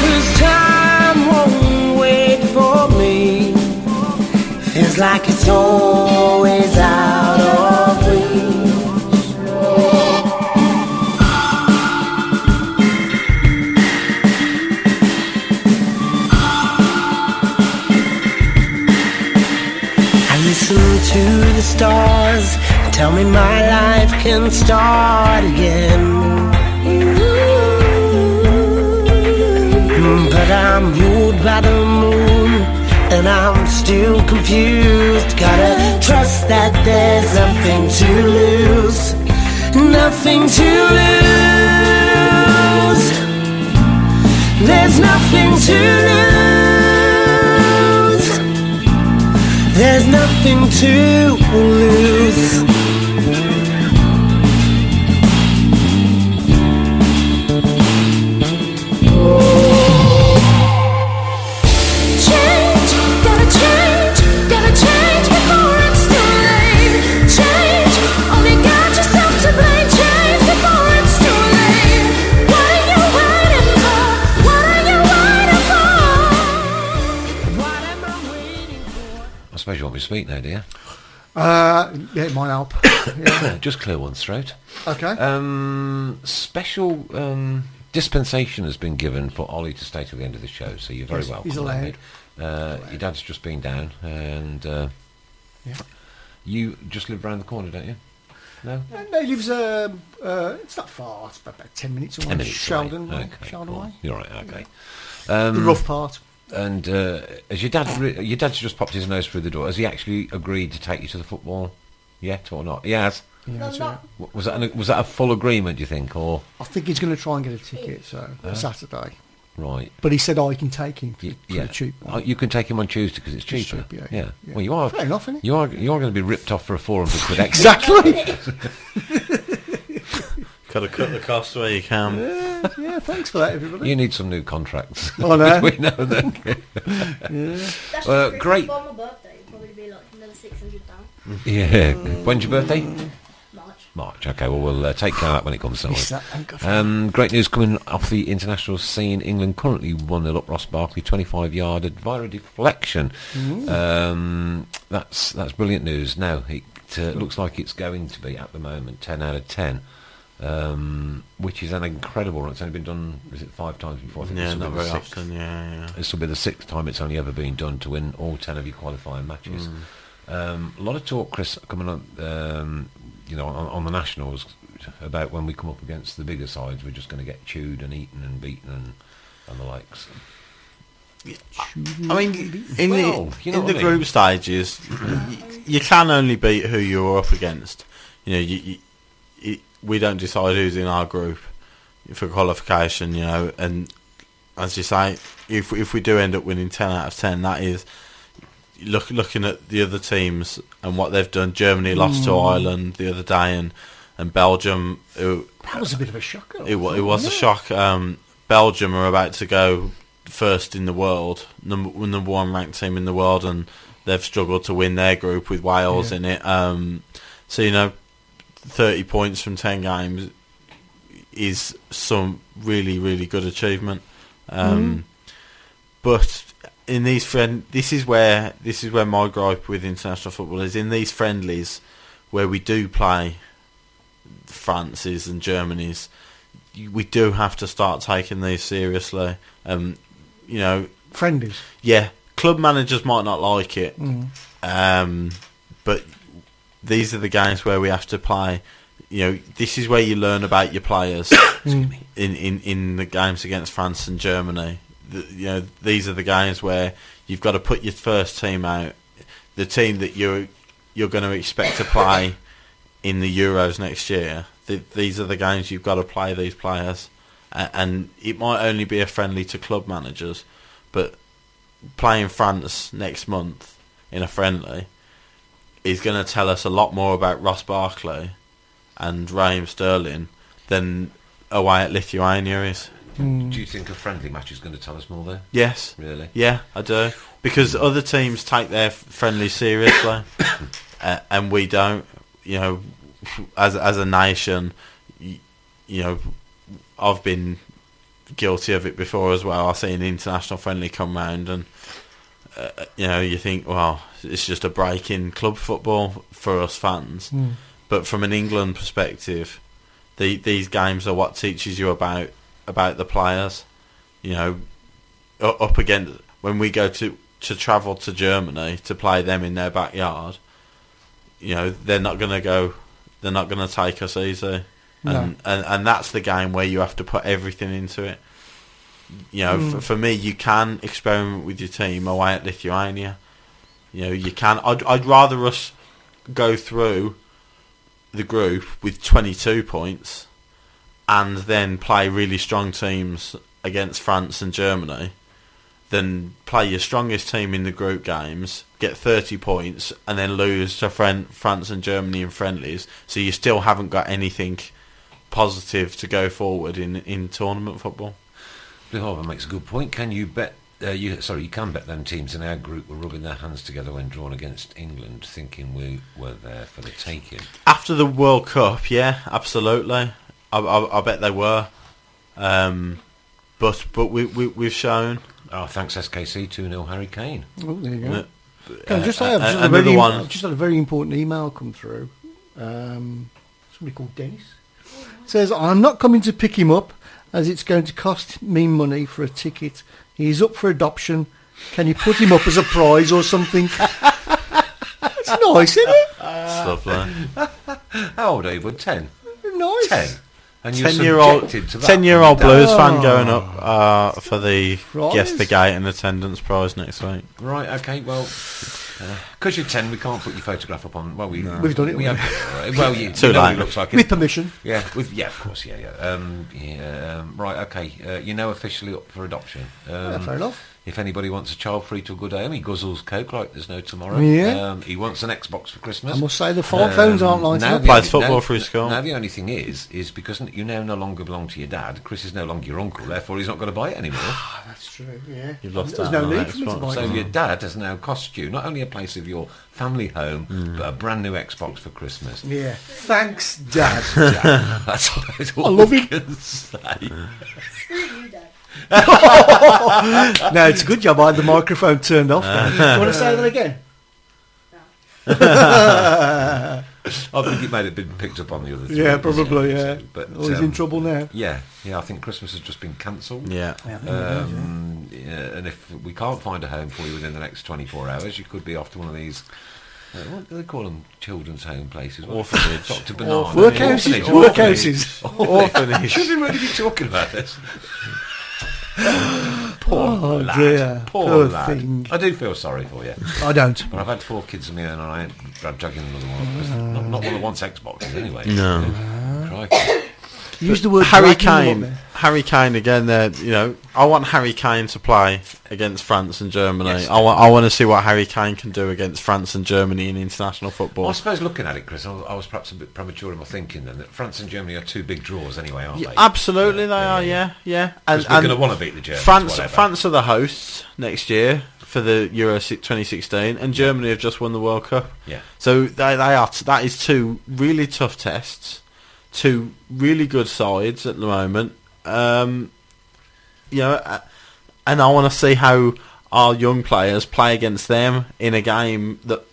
'Cause time won't wait for me. Feels like it's always out of reach. Listen to the stars, tell me my life can start again. But I'm ruled by the moon, and I'm still confused. Gotta trust that there's nothing to lose. Nothing to lose. There's nothing to lose. There's nothing to lose. Change, gotta change before it's too late. Change, only got yourself to blame. Change before it's too late. What are you waiting for? What are you waiting for? What am I waiting for? I suppose you want me to speak now, dear? Yeah, it might help. Yeah. Just clear one's throat. Okay. Special dispensation has been given for Ollie to stay till the end of the show, so you're very Yes, welcome. he's allowed. Your dad's just been down, and you just live around the corner, don't you? No? No, he lives. It's not far. It's about 10 minutes away. 10 minutes Sheldon, away. Okay, Sheldon cool. way. You're right, okay. The rough part. And has your dad's just popped his nose through the door. Has he actually agreed to take you to the football yet or not? He has. Yeah, No, that's not- right. Was that a full agreement, do you think, or I think he's going to try and get a ticket. So Saturday. right? But he said I can take him for Yeah, the cheap Oh, one. you can take him on Tuesday because it's It's cheaper. cheap, yeah. Well, you are. Fair enough, innit? You are going to be ripped off for a 400 quid extra. Exactly. Got to cut the cost where you can. Yeah, thanks for that, everybody. You need some new contracts. I know. Between now and then. That's Well, just great. For my birthday, it'll probably be like another £600. Yeah. When's your birthday? March. March. Okay. Well, we'll take care of that when it comes. Yes, To that, thank God for that. Great news coming off the international scene. England currently 1-0 up. Ross Barkley 25-yarded via a deflection. That's brilliant news. Now it looks like it's going to be at the moment 10 out of 10. Which is an incredible run. It's only been done, is it 5 times before? I think Yeah, this will not be the very sixth. often. Yeah. This will be the 6th time it's only ever been done to win all 10 of your qualifying matches. A lot of talk, Chris, coming on, on the nationals about when we come up against the bigger sides, we're just going to get chewed and eaten and beaten and the likes. I mean, in Well, you know the what I mean. group stages, you can only beat who you're up against. We don't decide who's in our group for qualification. And as you say, if we do end up winning 10 out of 10, that is looking at the other teams and what they've done. Germany lost to Ireland the other day, and Belgium. That was a bit of a shocker. It was a shock. Belgium are about to go first in the world, number one ranked team in the world, and they've struggled to win their group with Wales in it. 30 points from 10 games is some really, really good achievement. But in these this is where my gripe with international football is. In these friendlies where we do play France's and Germany's, we do have to start taking these seriously. Friendlies. Yeah, club managers might not like it, but these are the games where we have to play. This is where you learn about your players in the games against France and Germany. These are the games where you've got to put your first team out, the team that you're going to expect to play in the Euros next year. These are the games you've got to play these players, and it might only be a friendly to club managers, but playing France next month in a friendly is going to tell us a lot more about Ross Barkley and Raheem Sterling than away at Lithuania is. Do you think a friendly match is going to tell us more there? Yes. Really? Yeah, I do. Because other teams take their friendly seriously, and we don't. As a nation, I've been guilty of it before as well. I see an international friendly come round, and you think, well, it's just a break in club football for us fans. But from an England perspective, these games are what teaches you about the players. Up against when we go to travel to Germany to play them in their backyard, they're not going to take us easy. No. And that's the game where you have to put everything into it. For me, you can experiment with your team away at Lithuania. You can. I'd rather us go through the group with 22 points and then play really strong teams against France and Germany than play your strongest team in the group games, get 30 points, and then lose to France and Germany in friendlies. So you still haven't got anything positive to go forward in tournament football. Bill Harvey makes a good point. Can you bet? You can bet them teams in our group were rubbing their hands together when drawn against England, thinking we were there for the taking. After the World Cup, yeah, absolutely. I bet they were. But we've shown. Oh, thanks SKC 2-0 Harry Kane. Oh, there you go. Can I just say, another one. I've just had a very important email come through. Somebody called Dennis says, "I'm not coming to pick him up as it's going to cost me money for a ticket. He's up for adoption. Can you put him up as a prize or something?" It's nice, isn't it? It's lovely. How old are you? 10? Nice. 10. And you're 10-year-old subjected to that. 10-year-old Blues fan Oh. going up for the Prize? Guess the Gate and attendance prize next week. Right, okay, well, because you're 10, we can't put your photograph up on... Well, we've done it, We haven't have, well, you Too know what late. it looks like. With permission. Yeah, of course, yeah. Right, okay, you're now officially up for adoption. Fair enough. If anybody wants a child free to a good home, he guzzles coke like there's no tomorrow. Yeah. He wants an Xbox for Christmas. I must say the phones aren't lighting now up. the Plays only- football now- through school. Now the only thing is because you now no longer belong to your dad. Chris is no longer your uncle, therefore he's not going to buy it anymore. That's true, yeah. You've lost There's out no on need that for me to Xbox. buy So it. your dad has now cost you not only a place of your family home, but a brand new Xbox for Christmas. Yeah. Thanks, Dad. That's all I love him. can say. Screw you, Dad. No, it's a good job I had the microphone turned off. Do you want to say that again? I think it may have been picked up on the other. Yeah, three, probably, yeah. But Oh, he's in trouble now. Yeah, I think Christmas has just been cancelled. Yeah. Yeah, and if we can't find a home for you within the next 24 hours, you could be off to one of these. What do they call them? Children's home places. Orphanage. Dr. Banana. Workhouses. Orphanage. Workhouses. Orphanage. Should we really be talking about this? Poor Oh, lad. dear. Poor Poor lad. thing. I do feel sorry for you. I don't. But I've had 4 kids of my own and I ain't dragging another one. 'Cause not one that wants Xboxes anyway. No. Crikey. Use the word Harry dragging them up Kane. there. Harry Kane again. There, I want Harry Kane to play against France and Germany. Yes. I want to see what Harry Kane can do against France and Germany in international football. Well, I suppose looking at it, Chris, I was perhaps a bit premature in my thinking then that France and Germany are 2 big draws anyway, aren't Yeah, they? absolutely, they are. Yeah. Because we're going to want to beat the Germans. whatever. France are the hosts next year for the Euro 2016, and Germany have just won the World Cup. Yeah. So they are. That is 2 really tough tests. 2 really good sides at the moment. And I want to see how our young players play against them in a game that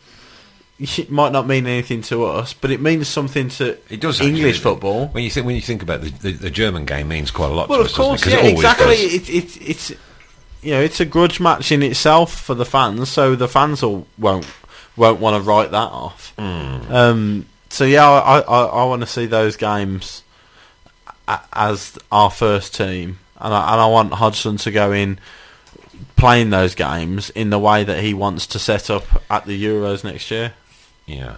might not mean anything to us, but it means something to It does English actually. football. When you think about the German game means quite a lot Well, to of us, doesn't course, it? 'Cause yeah, it always exactly. does. It's it's a grudge match in itself for the fans, so the fans won't want to write that off. So yeah, I want to see those games as our first team, and I want Hodgson to go in playing those games in the way that he wants to set up at the Euros next year. Yeah.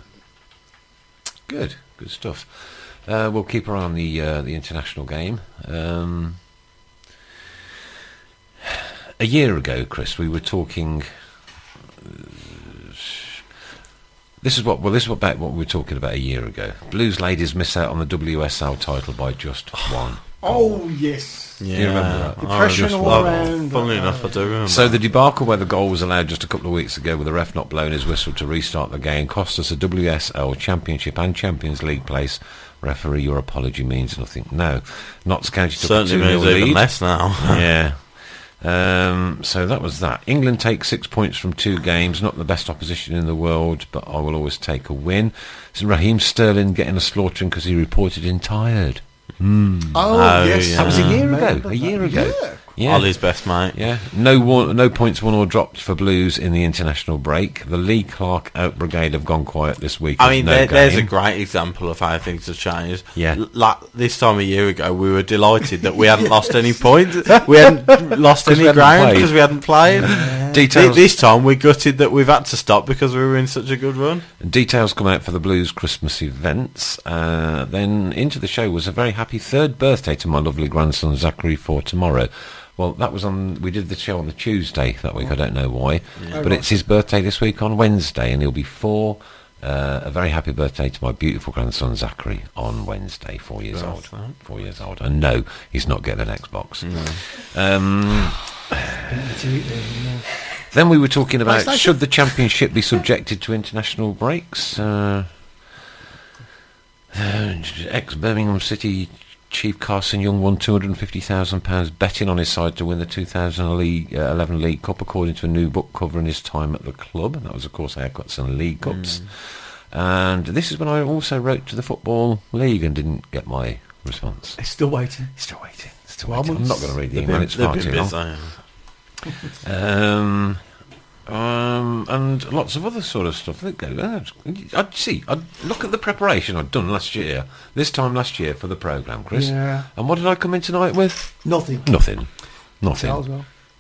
Good stuff. We'll keep our eye on the international game. A year ago, Chris, we were talking. This is what we were talking about a year ago. Blues ladies miss out on the WSL title by just 1. Oh, yes. Yeah, you remember that? I Depression just all love- around. Funnily enough, I do remember. So the debacle where the goal was allowed just a couple of weeks ago with the ref not blowing his whistle to restart the game cost us a WSL Championship and Champions League place. Referee, your apology means nothing. No. Notts County took a certainly 2-0 means even lead. less now. Yeah. So that was that. England takes 6 points from 2 games. Not the best opposition in the world, but I will always take a win. So Raheem Sterling getting a slaughtering because he reported in tired. Oh, yes. yeah. That was a year ago. Remember A year that. ago. Yeah. Yeah. Ollie's best mate. Yeah, no points won or dropped for Blues in the international break. The Lee Clark out brigade have gone quiet this week. I mean, no there's a game. great example of how things have changed. Yeah. Like this time a year ago, we were delighted that we hadn't lost any points. We hadn't lost any we hadn't ground played. because we hadn't played. Details, This time, we're gutted that we've had to stop because we were in such a good run. details come out for the Blues Christmas events. Then into the show was a very happy 3rd birthday to my lovely grandson Zachary for tomorrow. Well, that was we did the show on the Tuesday that week, I don't know why. But it's his birthday this week on Wednesday, and he'll be 4. A very happy birthday to my beautiful grandson Zachary on Wednesday, 4 years old. 4 years old. And no, he's not getting an Xbox. Then we were talking about should the championship be subjected to international breaks? Ex-Birmingham City Chief Carson Young won £250,000 betting on his side to win the 2011 League Cup, according to a new book covering his time at the club. And that was, of course, haircuts and League Cups. And this is when I also wrote to the Football League and didn't get my response. It's still waiting. Still waiting. I'm not going to read the email. It's far too long. And lots of other sort of stuff. I'd look at the preparation I'd done this time last year for the programme, Chris. Yeah. And what did I come in tonight with? Nothing. Nothing.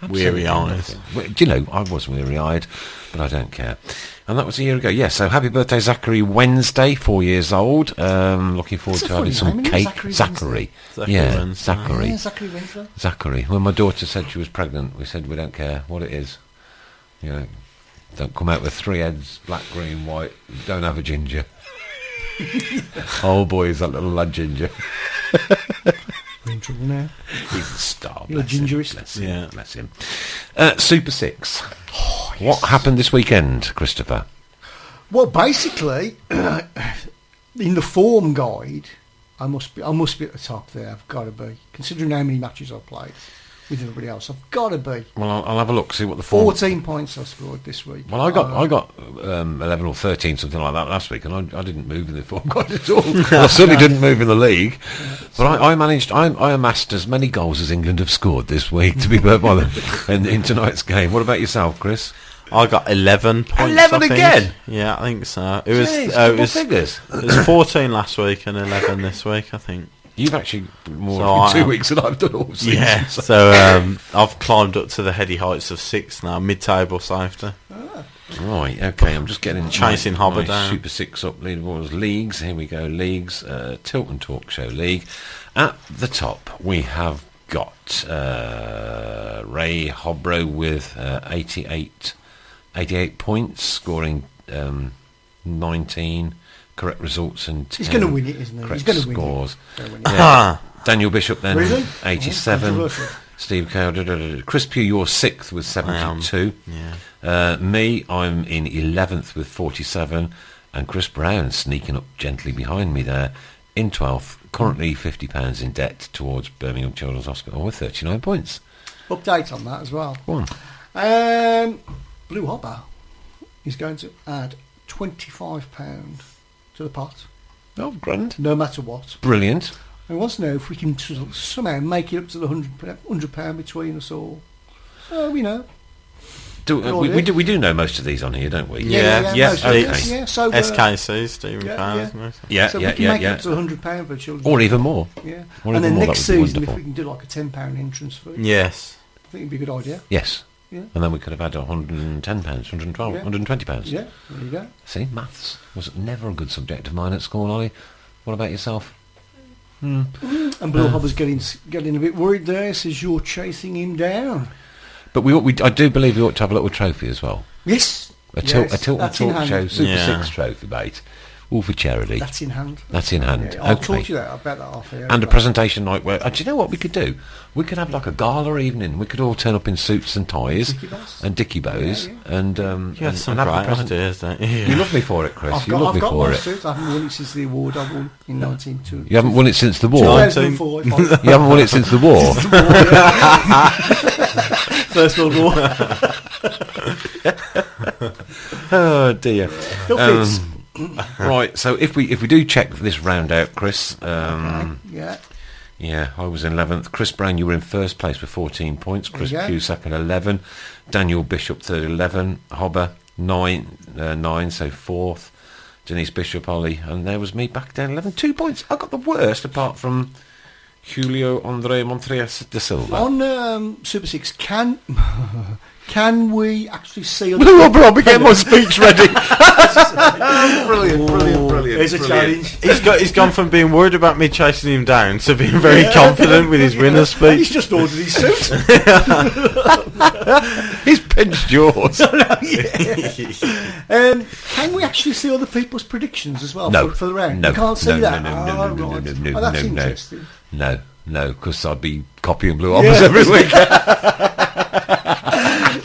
Weary-eyed. Do you know, I was weary-eyed, but I don't care. And that was a year ago. Yes, so happy birthday, Zachary Wednesday, 4 years old. Looking forward to having some cake. Zachary. Yeah, Zachary. Yeah, Zachary Wednesday. Zachary. When my daughter said she was pregnant, we said we don't care what it is. You know, don't come out with 3 heads, black, green, white. Don't have a ginger. Oh boy, is that little lad ginger. We're in trouble now. He's a star. You're a gingerist. Bless him. Super 6. Oh, yes. What happened this weekend, Christopher? Well, basically, in the form guide, I must be at the top there. I've got to be, considering how many matches I've played with everybody else. I've got to be. Well, I'll have a look, see what the form... 14 points I scored this week. Well, I got 11 or 13, something like that last week, and I didn't move in the form guide at all. Well, I certainly didn't move in the league. But I amassed as many goals as England have scored this week, to be perfect by them, in tonight's game. What about yourself, Chris? I got 11 points. 11 again? Yeah, I think so. It was figures. It was 14 last week and 11 this week, I think. You've actually more in 2 weeks than I've done all season. Yeah, so I've climbed up to the heady heights of 6 now, mid-table safety. Right, okay, I'm just getting chasing Hobber down. Super 6 up leaderboards. Leagues, here we go, leagues. Tilton Talk Show League. At the top, we have got Ray Hobro with 88 points, scoring 19 correct results and 10 he's going to win it, isn't he? Correct He's going to scores. Win it. Yeah. Daniel Bishop then, really? 87. Steve Cow, Chris Pugh, you're 6th with 72. Me, I'm in 11th with 47. And Chris Brown sneaking up gently behind me there in 12th. Currently £50 in debt towards Birmingham Children's Hospital with 39 points. Update on that as well. Go on. Blue Hopper is going to add £25 to the pot. Oh, grand. No matter what. Brilliant. I want to know if we can somehow make it up to the £100 between us all. So, we know. We do know most of these on here, don't we? Yeah. Okay. So, SKC, Stephen Powers. So we can make it up to £100 for children. Or even more. Yeah. Or and then more, next season, if we can do like a £10 entrance fee. Yes. I think it'd be a good idea. Yes. Yeah. And then we could have had £110, £112, £120. Yeah, there you go. See, maths was never a good subject of mine at school, Ollie. What about yourself? And Blue Hobber's getting a bit worried there, says you're chasing him down. But I do believe we ought to have a little trophy as well. Yes. A Tilton Talk Show Super 6 trophy, mate. All for charity. That's in hand. Yeah, I'll talk to you that. I bet that off here. And a presentation night where... do you know what we could do? We could have like a gala evening. We could all turn up in suits and ties and dicky bows. And you have some great ideas, don't you? You love me for it, Chris. I've got my suit. I haven't won it since the award I won in 1902. You haven't won it since the war? 2004. You haven't won it since the war? First World War. Oh dear. Right, so if we do check this round out, Chris. Yeah, I was in 11th. Chris Brown, you were in first place with 14 points. Chris Pugh second, 11. Daniel Bishop third, 11. Hobber 9, so fourth. Denise Bishop, Ollie, and there was me back down 11. 2 points. I got the worst apart from Julio Andre Montrias de Silva. On Super 6, can we actually see... I'll be getting my speech ready. Brilliant. There's a challenge. He's gone from being worried about me chasing him down to being very confident with his winner's speech. He's just ordered his suit. He's pinched yours. Can we actually see other people's predictions as well for the round? No. You can't see that? No, that's interesting. No, because I'd be copying Blue Hoppers every week.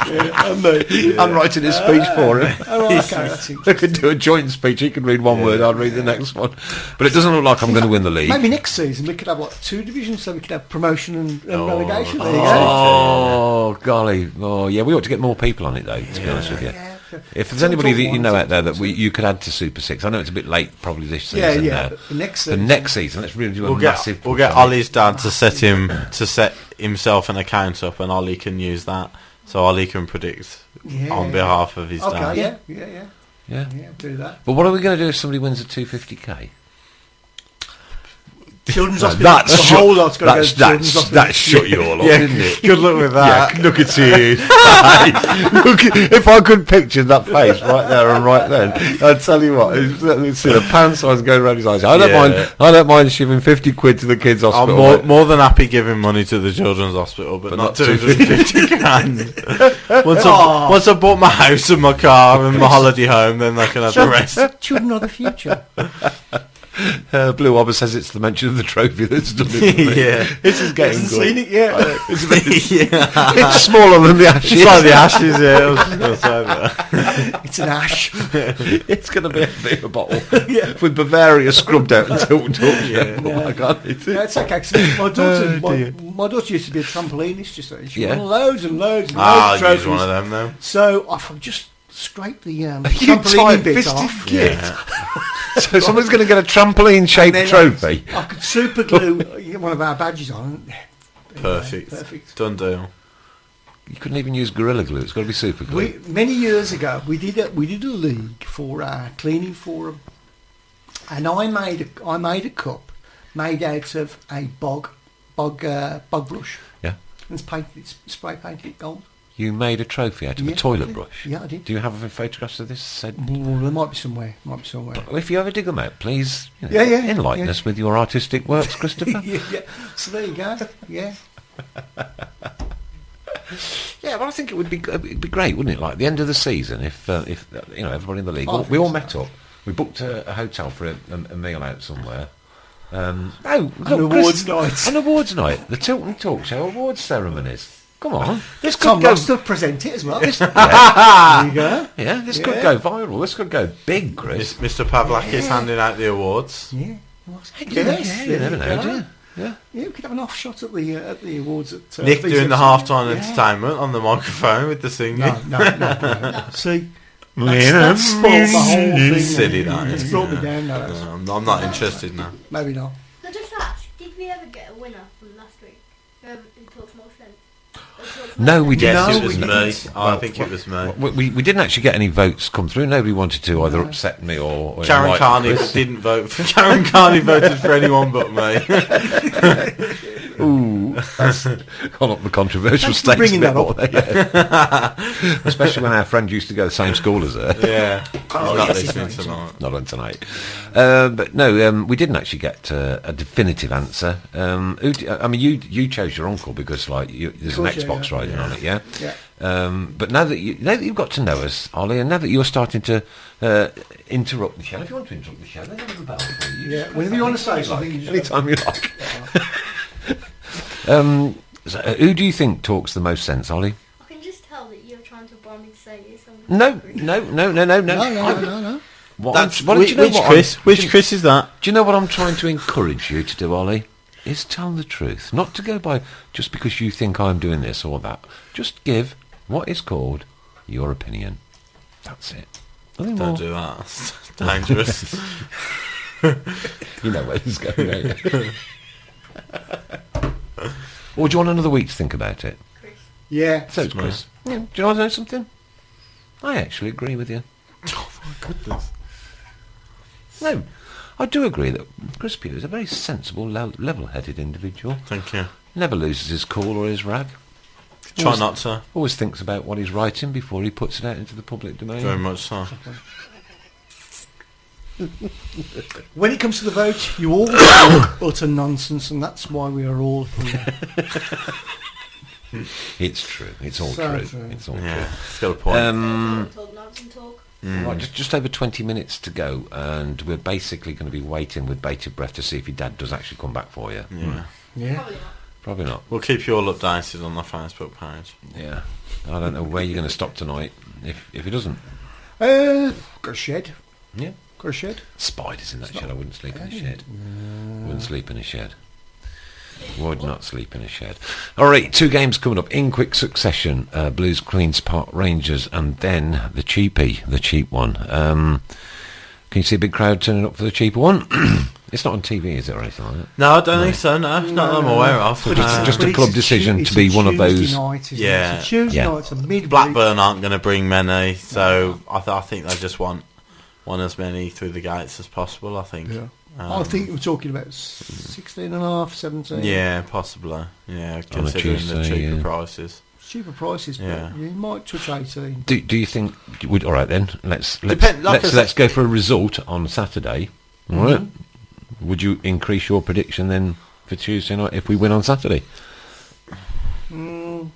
And me. I'm writing his speech for him. Oh, okay, that's We interesting. could do a joint speech. He can read one word, I'll read the next one. But it doesn't look like I'm going to win the league. Maybe next season we could have like 2 divisions, so we could have promotion and relegation. There you go. Oh, golly. Oh, yeah, we ought to get more people on it, though, to be honest with you. If there's anybody that you know out there that you could add to Super 6, I know it's a bit late probably this season. But the next season, let's really do a We'll massive... get Ollie's dad to set himself an account up, and Ollie can use that, so Ollie can predict on behalf of his dad. Yeah, do that. But what are we going to do if somebody wins a 250k? Children's Hospital. That's the whole lot's got to go to Children's Hospital. That shut you all up, didn't it? Good luck with that. Yeah, look at you. If I could picture that face right there and right then, I'd tell you what. It's see the pan signs going around his eyes. I don't mind shiving 50 quid to the kids' hospital. I'm more than happy giving money to the children's hospital, but not 250 grand. Once I've bought my house and my car and my holiday home, then I can have the rest. Children are the future. Blue Wobber says it's the mention of the trophy that's done it for me. This is getting good. Seen it yet? It's smaller than the ashes. It's like the ashes, yeah. I was just going to say that. It's an ash. It's going to be a beer bottle with Bavaria scrubbed out and Tilton Yorkshire. Oh my God. It's okay. 'Cause my daughter used to be a trampolinist, you see. She won loads and loads and loads of I'll trophies. use one of them, though. So I've just scraped the You trampoline bit tight-fisted off. kid. So someone's going to get a trampoline-shaped trophy. I could super glue one of our badges on. Perfect. Done deal. You couldn't even use Gorilla Glue. It's got to be super glue. Many years ago, we did a league for our cleaning forum, and I made a cup made out of a bog brush. Yeah. And spray painted it gold. You made a trophy out of a toilet brush? Yeah, I did. Do you have photographs of this? Well, there might be somewhere. Well, if you ever dig them out, please enlighten us with your artistic works, Christopher. yeah. So there you go. Yeah. Yeah, well, I think it'd be great, wouldn't it? Like the end of the season, if everybody in the league, we all met up. We booked a hotel for a meal out somewhere. An awards night. The Tilton Talk Show awards ceremonies. Come on, this could go to present it as well. There you go. Yeah, this could go viral. This could go big, Chris. Mr. Pavlak is handing out the awards. Yeah. You never know, do you? Yeah, we could have an off shot at the awards. At Nick doing the halftime entertainment on the microphone with the singing. No. See, that's spoiled the whole thing. Silly that. It's brought me down. I'm not interested now. Maybe not. Now just ask, did we ever get a winner from last week? Who talks more sense? No, we didn't. Yes, it was me. I think it was me. We didn't actually get any votes come through. Nobody wanted to either upset me or Karen Carney didn't vote for. Karen Carney voted for anyone but me. Ooh, that's gone up the controversial stage. Bringing that up, especially when our friend used to go to the same school as her. Yeah, not listening tonight. Not on tonight. But no, we didn't actually get a definitive answer. You chose your uncle because there's an Xbox riding on it, yeah. But now that you've got to know us, Ollie, and now that you're starting to interrupt the show, if you want to interrupt the show, then have a bell for you. Yeah, whenever you want to say something, anytime you like. So, who do you think talks the most sense, Ollie? I can just tell that you're trying to bribe me to say something. No. Which Chris is that? Do you know what I'm trying to encourage you to do, Ollie? Is tell the truth, not to go by just because you think I'm doing this or that. Just give what is called your opinion. That's it. Nothing more. Don't do that. It's dangerous. You know where this is going, don't you? Or do you want another week to think about it? Chris. Yeah. So it's Chris. Yeah. Do you want to know something? I actually agree with you. Oh my goodness. No, I do agree that Chris Pugh is a very sensible, level-headed individual. Thank you. Never loses his cool or his rag. Try not to. Always thinks about what he's writing before he puts it out into the public domain. Very much so. When it comes to the vote, you all utter nonsense, and that's why we are all here. It's true. It's all true. It's all true. It's got a point. Talk. Right, just over 20 minutes to go, and we're basically going to be waiting with bated breath to see if your dad does actually come back for you. Yeah. Yeah. Probably not. Probably not. We'll keep you all updated on the Facebook page. Yeah. I don't know where you're going to stop tonight if it doesn't. Got a shed. Yeah. Got a shed. Spiders in that shed. I wouldn't sleep in a shed. Wouldn't sleep in a shed. Would not sleep in a shed. All right, 2 games coming up in quick succession. Blues, Queen's Park Rangers, and then the cheap one. Can you see a big crowd turning up for the cheaper one? It's not on TV, is it, or anything like that? No, I don't think so. No, not that I'm aware of. Just a club decision to be one of those. Yeah. It's a Tuesday Yeah. night. It's a midweek. Blackburn aren't going to bring many, so I think they just want as many through the gates as possible. I think. Yeah. I think we're talking about 16.5, 17. Yeah, possibly. Yeah, considering the Tuesday, cheaper yeah. prices. Cheaper prices, Yeah. but you might touch 18. Do you think? All right then. Let's like I let's go for a result on Saturday. All right. Would you increase your prediction then for Tuesday night if we win on Saturday?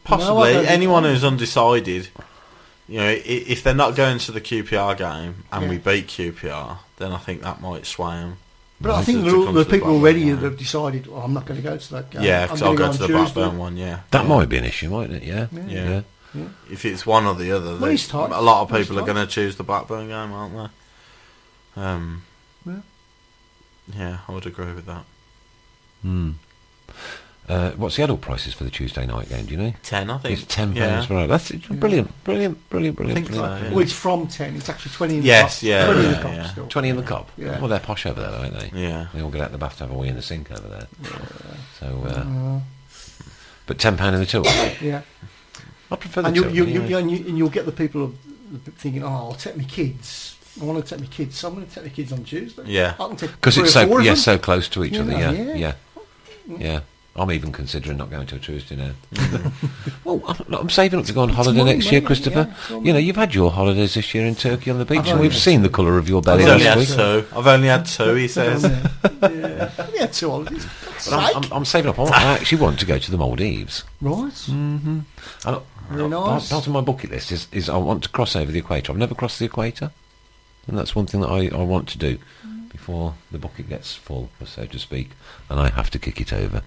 Possibly. No, Anyone who's undecided, if they're not going to the QPR game and we beat QPR, then I think that might sway them. But I think the people already that have decided, I'm not going to go to that game. Yeah, because I'm I'll gonna go to the on Tuesday. Blackburn one, yeah. That might be an issue, mightn't it? Yeah. Yeah. If it's one or the other, Well, it's tight. a lot of It's people are tight. going to choose the Blackburn game, aren't they? Yeah, I would agree with that. What's the adult prices for the Tuesday night game? Do you know? 10, I think. It's £10 Yeah. per hour. That's brilliant. I think so, yeah. Well, it's from 10. It's actually 20 in the Yes, cop. yeah, 20 in the yeah, cop yeah. still. 20 in the cup. Yeah. Well, they're posh over there, though, aren't they? Yeah. They all get out of the bathtub or in the sink over there. So, but £10 in the till. Yeah. I prefer the And till. you'll get the people thinking, I'll take my kids. I want to take my kids. So I'm going to take my kids on Tuesday. Yeah. I can take Because 3 it's or 4 of them. so close to each You other. know, Yeah. I'm even considering not going to a Tuesday now. Well, I'm saving up to go on holiday money, next year, mate, Christopher. yeah, it's all money. You've had your holidays this year in Turkey on the beach, I've and only we've had seen the colour of your belly I've only had last week. 2. I've only had 2, he says. Yeah. Yeah, 2 holidays. But I'm saving up. I actually want to go to the Maldives. Right. Very nice. Part of my bucket list is I want to cross over the equator. I've never crossed the equator, and that's one thing that I want to do before the bucket gets full, so to speak, and I have to kick it over.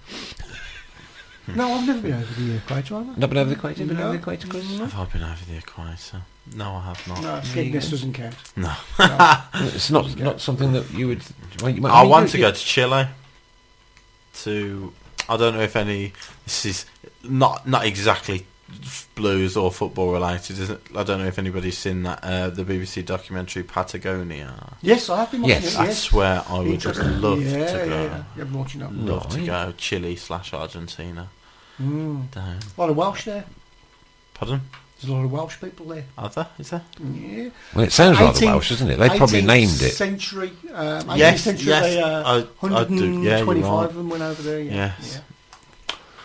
No, I've never been over the equator, have I? Not been over the equator? Been No. over the equator, Chris? Have I been over the equator? No, I have not. No, Skegness doesn't count. No. It's not something that you would. I want to go to Chile. I don't know if this is not exactly blues or football related, is it? I don't know if anybody's seen that the BBC documentary Patagonia. Yes, I have been watching Yes. it. That's where I would just love to go. Yeah, I've been watching that. Love to Right. go Chile/Argentina. Down. A lot of Welsh there. Pardon? There's a lot of Welsh people there. Are there? Is there? Yeah. Well, it sounds rather 18th Welsh, doesn't it? They probably 18th named it. Century, 18th Yes, century. yes, They, I do. Yeah, you're 125 right. of them went over there. Yeah. Yes. Yeah.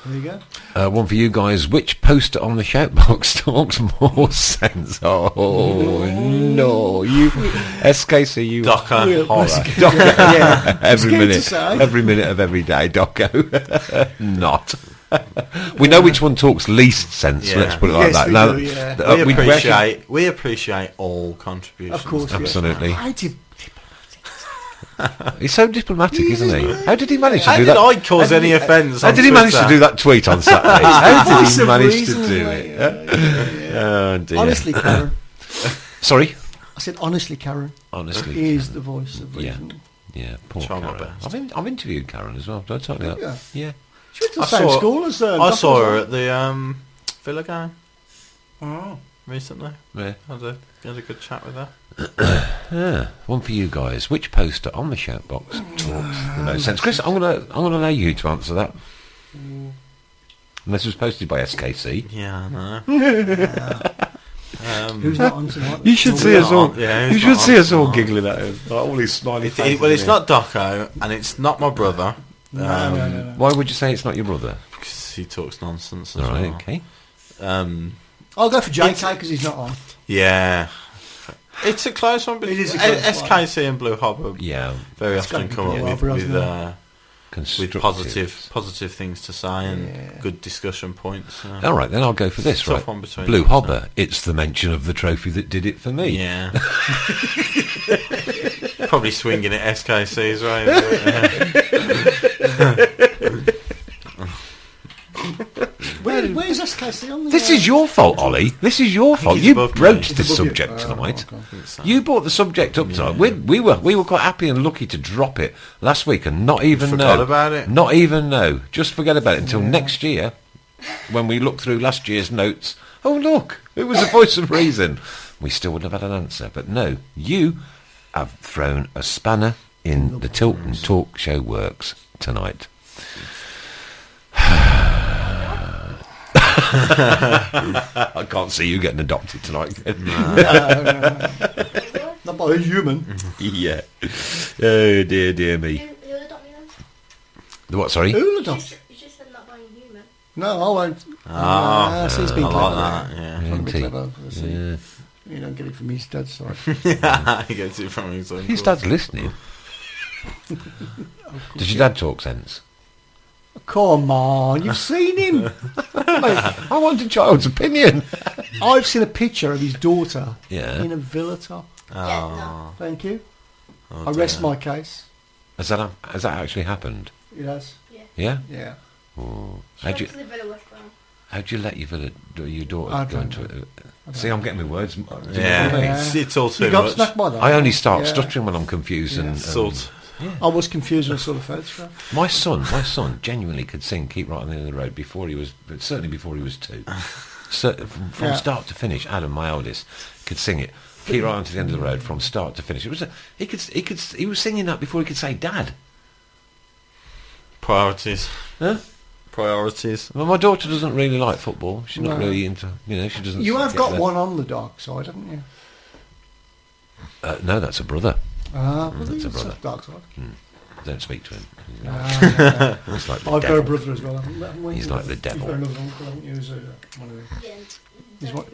There you go. One for you guys. Which poster on the shoutbox talks more sense? Oh no, you SKC, you Docker horror. Yeah. every Scared to minute, say. every minute of every day, Doco. Not. We know which one talks least sense. Yeah. Let's put it like Yes, that. we Now, do, yeah. We appreciate all contributions. Of course. absolutely. Yeah. I did. He's so diplomatic, isn't he? How did he manage to How do did that? I cause any offence? How did he manage to do that tweet on Saturday? How did Voice he of manage to reason, do mate. it? Oh dear. Honestly, Karen. Sorry. I said honestly, Karen. Honestly. He is the voice of Yeah. reason. Yeah, poor Try my Karen. best. I've interviewed Karen as well. Did I tell you that? Yeah. Yeah. She went to the I same saw- school as I saw her at the Villa game Oh. recently. Yeah. Had a good chat with her. One for you guys. Which poster on the shoutbox talks the most sense? Chris, I'm gonna allow you to answer that. Unless it was posted by SKC. Yeah, I know. Who's not on tonight? You should see us all. Yeah, you who's should not see on us all tonight? giggling at him. Like all these smiley faces. Well, it's in not Doco, and it's not my brother. No. here. Why would you say it's not your brother? Because he talks nonsense as All right. well. Okay. I'll go for JK because he's not on. Yeah. It's a close one, but It is a close SKC and Blue Hobber Yeah. very It's often gotta be come Blue up Hobber, with Constructive. positive things to say and Yeah. good discussion points. All right, then I'll go for this. Tough Right. one between Blue them, Hobber. It's the mention of the trophy that did it for me. Yeah. Probably swinging at SKC's way. ask Casey on the... This is your fault, Ollie. This is your fault. he's You above me. broached He's this above you. subject tonight. okay. You brought the subject up tonight. We were quite happy and lucky to drop it last week and not even Forgot know about it. Not even know. Just forget about it until next year, when we look through last year's notes. Oh look, it was the voice of reason. We still wouldn't have had an answer, but no, you have thrown a spanner in the Tilton talk show works tonight. I can't see you getting adopted tonight. Not by a human. Yeah. Oh dear me. Who'll adopt me then? The what? Sorry. Who'll adopt? You just said not by a human. No, I won't. See, he's been I clever. like that, yeah. Trying to be Isn't he? clever. See. Yeah. You don't get it from his dad, sorry. He gets it from his uncle. His dad's listening. Does your dad talk sense? Come on, you've seen him. Mate, I want a child's opinion. I've seen a picture of his daughter Yeah. in a villa top. Yeah, no. Thank you. Oh, I rest dear. my case. Has that actually happened? It has. Yeah. Yeah. Oh. She How'd went you to the Villa West Brom. how'd you let your daughter I go don't into know. it? See, I'm getting my words. Do you know what I mean? Yeah, it's all too You got much. snapped by that. I only start Yeah. stuttering when I'm confused and Sort. I was confused when I saw the photograph. my son genuinely could sing "Keep Right on the End of the Road" before he was, but certainly before he was 2. So, from Yeah. start to finish, Adam, my eldest, could sing it. Keep right on to the end of the road from start to finish. It was he was singing that before he could say "Dad." Priorities. Huh? Priorities. Well, my daughter doesn't really like football. She's not No. really into, she doesn't. You have get got there. one on the dark side, haven't you? No, that's a brother. Well, that's it's a brother. dark side. Don't speak to him. Yeah. He's like the I've got a devil. brother as well. haven't we? He's like the You've devil. got another uncle, haven't you? Who's, one of the, Yeah. He's what-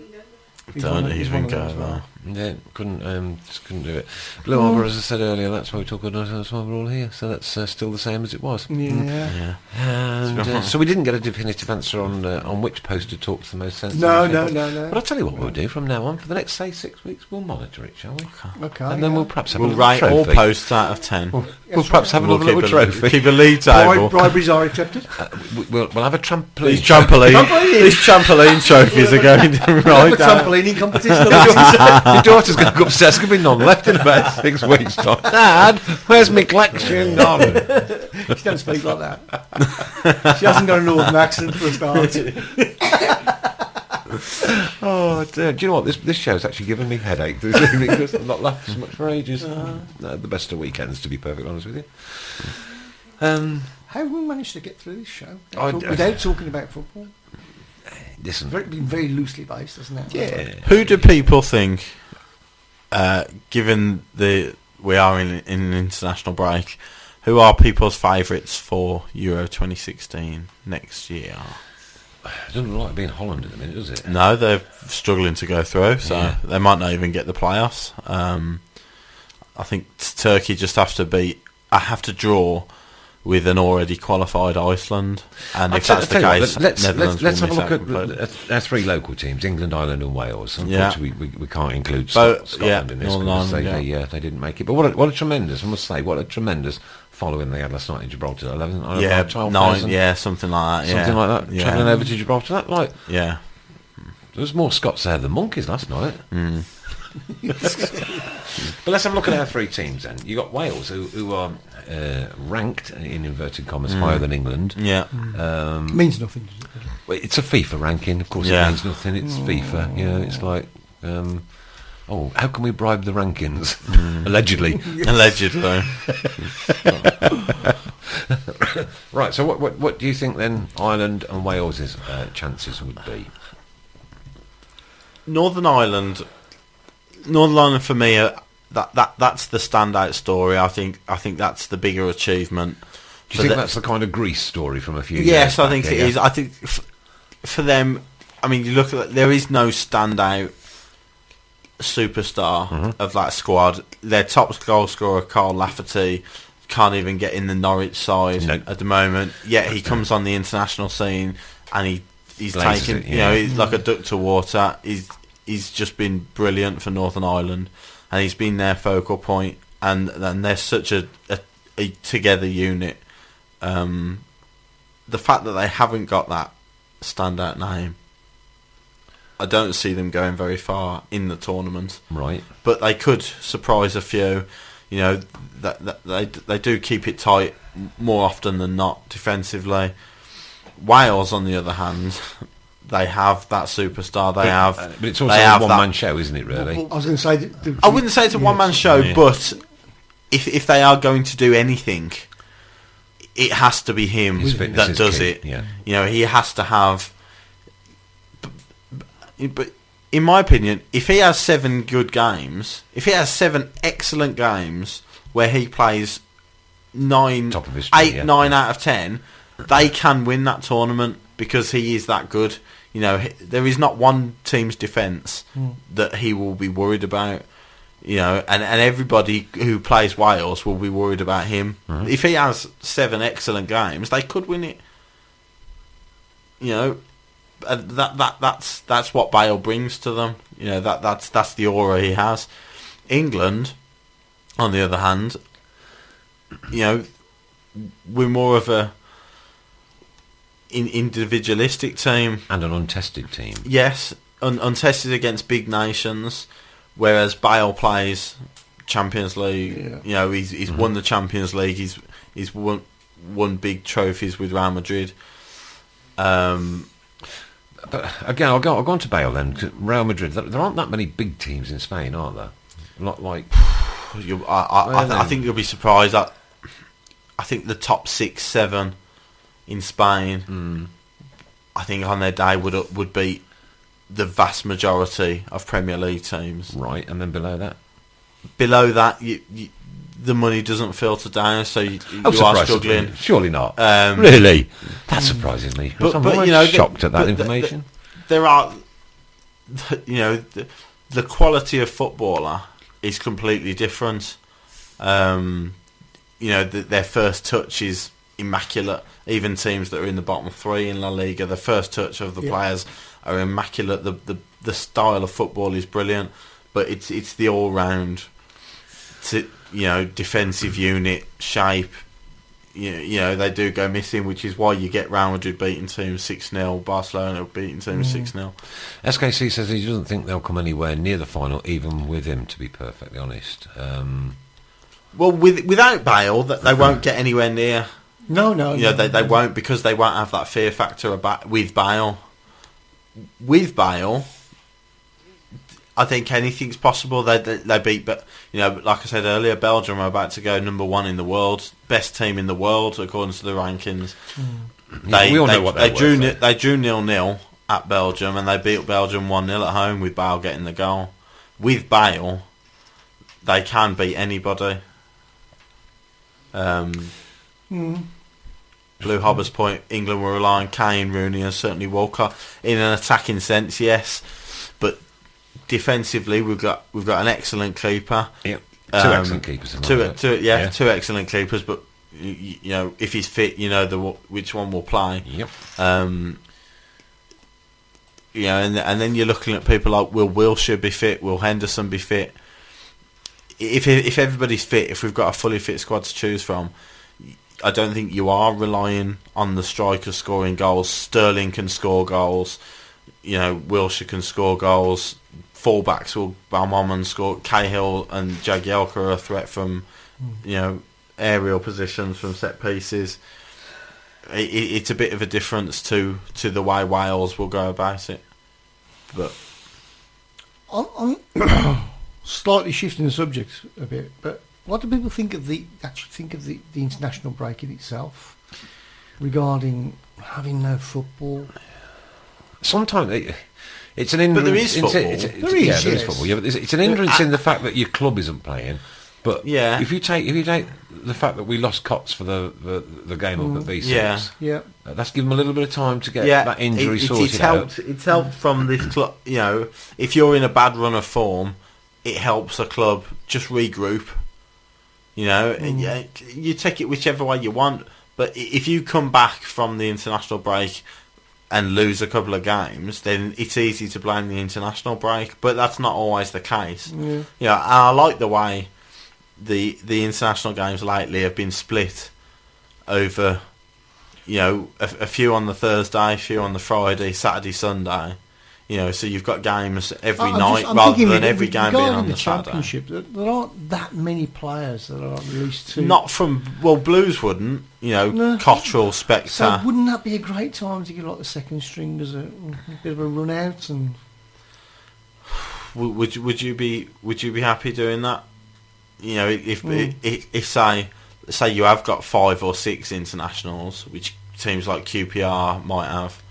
Don't one of even them go as well. there. Yeah, just couldn't do it. Blue Arbor, as I said earlier, that's why we talk about it, that's why we're all here. So that's still the same as it was. Yeah. Yeah. And so we didn't get a definitive answer on which poster talks the most sense. No, on the no, table. no, no. But I'll tell you what we'll do from now on. For the next, say, 6 weeks, we'll monitor it, shall we? Okay. And then we'll perhaps have We'll a little rate all trophy. posts out of 10. We'll perhaps have We'll another little trophy. keep a lead table. Briberies are accepted. We'll have a trampoline. These trampoline trophies are going right A down. trampolining competition. Your daughter's going to go upstairs. It's going to be none left in about 6 weeks' time. Dad, where's my collection gone? She don't speak like that. She hasn't got a northern accent for a start. Oh, dear. Do you know what? This show's actually given me headache this evening because I've not laughed so much for ages. No, the best of weekends, to be perfectly honest with you. How have we managed to get through this show I- without talking about football? Listen. It's been very loosely based, hasn't it? Yeah. Who do people think, given we are in an international break, who are people's favourites for Euro 2016 next year? It doesn't look like being Holland at the minute, does it? No, they're struggling to go through, so Yeah. they might not even get the playoffs. I think Turkey just have to draw with an already qualified Iceland, and if that's the case, let's Netherlands have will a miss look out completely. at our 3 local teams: England, Ireland, and Wales. Yeah. Unfortunately, we can't include Both- Scotland yeah, in this Northern because Ireland, they didn't make it. But what a tremendous, I must say, what a tremendous following they had last night in Gibraltar. 11, Yeah, 12,000, 9, something like that. something like that. Yeah. Travelling over to Gibraltar, there Yeah. was more Scots there than monkeys last night. Mm. But let's have a look at our 3 teams then. You got Wales, who are ranked in inverted commas higher than England. Yeah. Means nothing. Does it? Well, it's a FIFA ranking, of course. Yeah. It means nothing. It's FIFA. You know, it's like, how can we bribe the rankings? Allegedly. Allegedly. Right. So, what do you think then? Ireland and Wales's chances would be. Northern Ireland for me, that's the standout story. I think that's the bigger achievement. Do you think that's the kind of Greece story from a few years Yes, I back, think it yeah? is. I think for them, I mean, you look at there is no standout superstar of that squad. Their top goal scorer, Carl Lafferty, can't even get in the Norwich side No. at the moment. Yet he comes on the international scene and he's Blazes taken, it, yeah. he's like a duck to water. He's just been brilliant for Northern Ireland, and he's been their focal point. And they're such a together unit. The fact that they haven't got that standout name I don't see them going very far in the tournament. Right. But they could surprise a few. You know, that they do keep it tight more often than not defensively. Wales, on the other hand, they have that superstar. But it's also a one-man show, isn't it? Really. I was going to say. I wouldn't say it's a one-man show, but if they are going to do anything, it has to be him that does key. it. Yeah. You know, he has to have. But in my opinion, if he has 7 good games, if he has 7 excellent games where he plays 9 out of 10, they can win that tournament because he is that good. You know, there is not one team's defence that he will be worried about. You know, and everybody who plays Wales will be worried about him. Mm-hmm. If he has 7 excellent games, they could win it. You know, that's what Bale brings to them. You know, that's the aura he has. England, on the other hand, you know, we're more of a individualistic team and an untested team. Yes, untested against big nations, whereas Bale plays Champions League. Yeah. You know, he's won the Champions League. He's won big trophies with Real Madrid. But again, I'll go on to Bale then. Real Madrid. There aren't that many big teams in Spain, are there? Not like. I think you'll be surprised. I think the top 6, 7 in Spain, I think on their day would beat the vast majority of Premier League teams. Right, and then below that? Below that, the money doesn't filter down, so you are struggling. Surely not. Really? That surprises me. I'm you know, shocked at that information. There are, you know, the quality of footballer is completely different. You know, their first touch is immaculate. Even teams that are in the bottom 3 in La Liga, the first touch of the players are immaculate. The style of football is brilliant, but it's the all round, you know, defensive unit shape. You know, they do go missing, which is why you get Real Madrid beating teams 6-0, Barcelona beating teams 6-0. SKC says he doesn't think they'll come anywhere near the final, even with him. To be perfectly honest. Well, without Bale, they won't get anywhere near. No. You know, they won't, because they won't have that fear factor with Bale. With Bale, I think anything's possible. They beat, but you know, like I said earlier, Belgium are about to go number 1 in the world, best team in the world according to the rankings. We all know what they drew 0-0 at Belgium, and they beat Belgium 1-0 at home with Bale getting the goal. With Bale, they can beat anybody. Blue Hobbers point, England were relying on Kane, Rooney and certainly Walcott in an attacking sense, yes, but defensively we've got an excellent keeper. Yep. Two excellent keepers. Two excellent keepers, but you know, if he's fit, you know which one will play. Yep. You know, and then you're looking at people like, will Wilshere be fit? Will Henderson be fit? If everybody's fit, if we've got a fully fit squad to choose from, I don't think you are relying on the strikers scoring goals. Sterling can score goals. You know, Wilshere can score goals. Fullbacks will Balmaman score. Cahill and Jagielka are a threat from, you know, aerial positions, from set pieces. It's a bit of a difference to the way Wales will go about it. But I'm slightly shifting the subject a bit, but what do people think of the international break in itself regarding having no football? Sometimes it's an hindrance. But there is football. There is football. Yeah, but it's an hindrance in the fact that your club isn't playing. But if you take the fact that we lost Cots for the game up at V6, that's given them a little bit of time to get that injury sorted out. It's helped from this club. You know, if you're in a bad run of form, it helps a club just regroup. You know, you take it whichever way you want. But if you come back from the international break and lose a couple of games, then it's easy to blame the international break. But that's not always the case. Yeah. You know, and I like the way the international games lately have been split over, you know, a few on the Thursday, a few on the Friday, Saturday, Sunday. You know, so you've got games every I'm night just- I'm rather thinking than that every game being regarding on the the Saturday. championship. There aren't that many players that are released to. Not from Blues wouldn't. You know, No. Cottrell, Spectre. So wouldn't that be a great time to get like the second stringers a bit of a run out and? Would you be happy doing that? You know, if say you have got 5 or 6 internationals, which teams like QPR might have,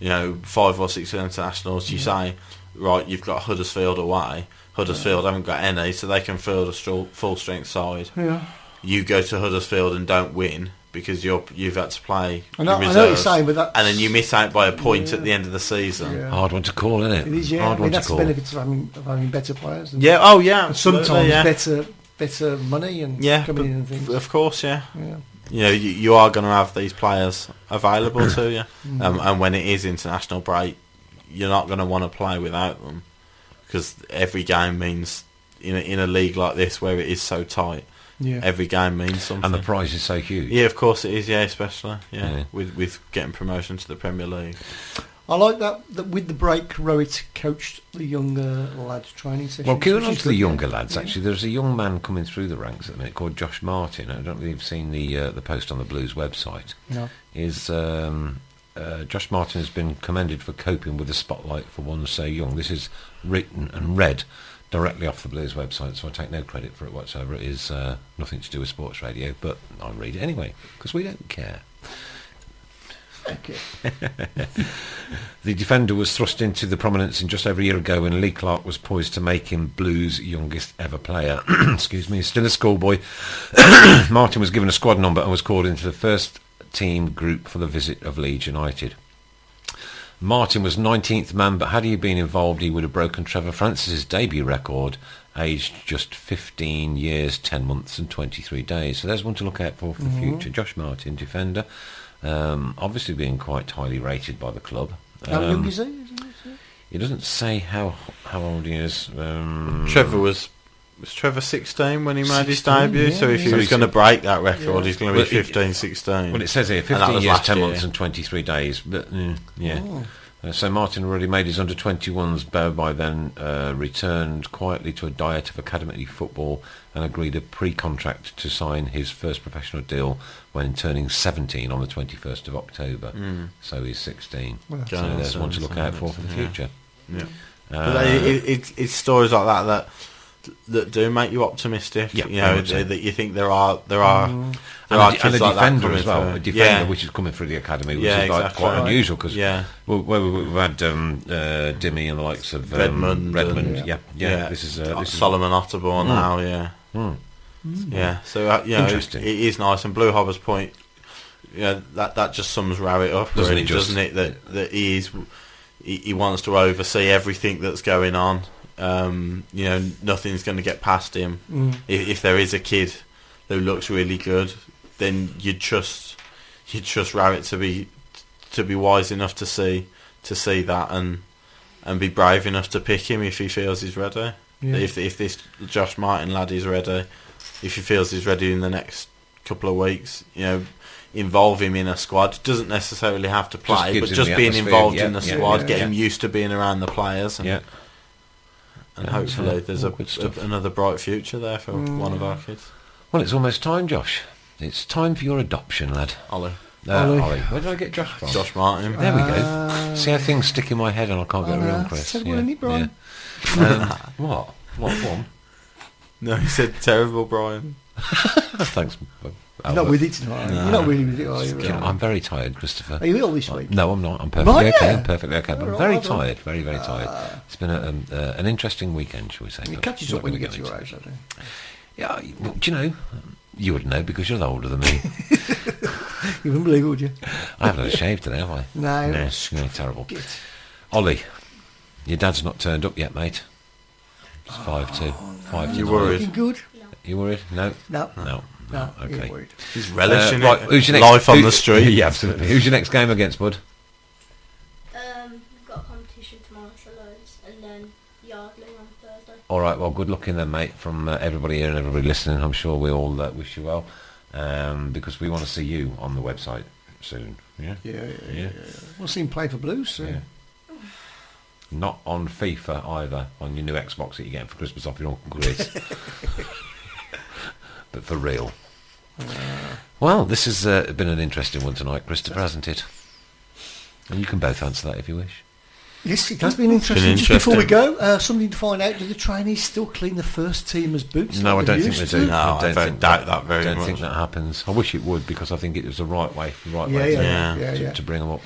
you know, 5 or 6 internationals. You say, right, you've got Huddersfield away. Huddersfield haven't got any, so they can field a full strength side. Yeah. You go to Huddersfield and don't win because you've had to play I know your what you're reserves, saying, but that's, and then you miss out by a point at the end of the season. Yeah. Hard one to call, isn't it? It is, yeah. Hard I mean, one to that's the call. benefits of having better players. And Yeah. Oh, yeah. and absolutely, sometimes yeah. better money and Yeah, coming in and things. of course, yeah. Yeah. You know, you are going to have these players available to you, and when it is international break, you're not going to want to play without them because every game means in a league like this where it is so tight. Yeah. Every game means something, And the prize is so huge. yeah, of course it is. Yeah, especially Yeah. with getting promotion to the Premier League. I like that with the break, Rowett coached the younger lads training sessions. Well, going which on is to the good. younger lads, actually, there's a young man coming through the ranks at the minute called Josh Martin. I don't know if you've seen the post on the Blues website. No. Josh Martin has been commended for coping with the spotlight for one so young. This is written and read directly off the Blues website, so I take no credit for it whatsoever. It is nothing to do with sports radio, but I read it anyway, because we don't care. Okay. The defender was thrust into the prominence in just over a year ago when Lee Clark was poised to make him Blues' youngest ever player. Excuse me, still a schoolboy. Martin was given a squad number and was called into the first team group for the visit of Leeds United. Martin was 19th man, but had he been involved, he would have broken Trevor Francis' debut record, aged just 15 years, 10 months and 23 days. So there's one to look out for the future. Josh Martin, defender. Obviously being quite highly rated by the club. How young is he? It doesn't say how old he is. Trevor was Trevor 16 when he made his 16, debut? yeah, So if he yeah. was going to break that record, Yeah. he's going to be 15, 16. Well, it says here And that 15 was years, last 10 year. months and 23 days. But yeah. Oh. So Martin already made his under-21s, by then returned quietly to a diet of academy football and agreed a pre-contract to sign his first professional deal when turning 17 on the 21st of October. So he's 16. Well, So Okay, there's one to look out for the yeah. future. Yeah. But it's stories like that do make you optimistic. Yeah, you know, very much so. that you think there are And kids a like that defender coming as well, through. a defender Yeah. which is coming through the academy, which Yeah, is like exactly. quite Right. unusual because Yeah. we've had Dimmy and the likes of Redmond Redmond, and- yeah. This is Solomon Otterborn now. Yeah. Yeah, so you know, Interesting. it is nice. And Blue Hobber's point, you know, that just sums Rowett up, Doesn't really, it just? doesn't it? That he wants to oversee everything that's going on. You know, nothing's going to get past him. If there is a kid who looks really good, then you'd trust Rowett to be wise enough to see that and be brave enough to pick him if he feels he's ready. Yeah. If this Josh Martin lad is ready, if he feels he's ready in the next couple of weeks, you know, involve him in a squad. Doesn't necessarily have to play, gives but him just the being atmosphere, involved yeah, in the yeah, squad, yeah, get yeah. him used to being around the players, and, Yeah. and Yeah, hopefully so, there's all good stuff. another bright future there for one of our kids. Well, it's almost time, Josh. It's time for your adoption, lad. Ollie. Ollie. Where did I get Josh from? Josh Martin. There we go. See how things stick in my head and I can't get around, Chris. Said one, innit, Brian? Yeah. What? What one? No, he said terrible, Brian. Thanks. You're Albert. not with it tonight. You're not really with it, are you? Yeah, I'm very tired, Christopher. Are you ill this week? No, I'm not. I'm perfectly Right, okay. yeah. I'm perfectly okay. But I'm All very right, well. tired. Very, very tired. It's been an interesting weekend, shall we say. It but catches not up when you gonna get to your into age, it. I think. Yeah, well, do you know? You would know because you're older than me. You wouldn't believe it, would you? I haven't had a shave today, have I? No. No, terrible. Git. Ollie, your dad's not turned up yet, mate. It's 5-2. 5-2. You worried? Looking good? You worried? No? No. No. No, Okay. you're worried. He's relishing Right, it. who's your next, Life on the street. Yeah, absolutely. Who's your next game against, bud? We've got a competition tomorrow for loads, and then Yardley on Thursday. All right, well, good luck in there, mate, from everybody here and everybody listening. I'm sure we all wish you well, because we want to see you on the website soon. Yeah? Yeah. We'll see him play for Blues soon. Yeah. Not on FIFA either, on your new Xbox that you're getting for Christmas off your Uncle Chris. But for real. Well, this has been an interesting one tonight, Christopher, hasn't it? And you can both answer that if you wish. Yes, it has been interesting. Just before we go, something to find out, do the trainees still clean the first teamers' boots? No, I don't think they do. No, I don't doubt that very much. I don't think that happens. I wish it would, because I think it was the right way to bring them up.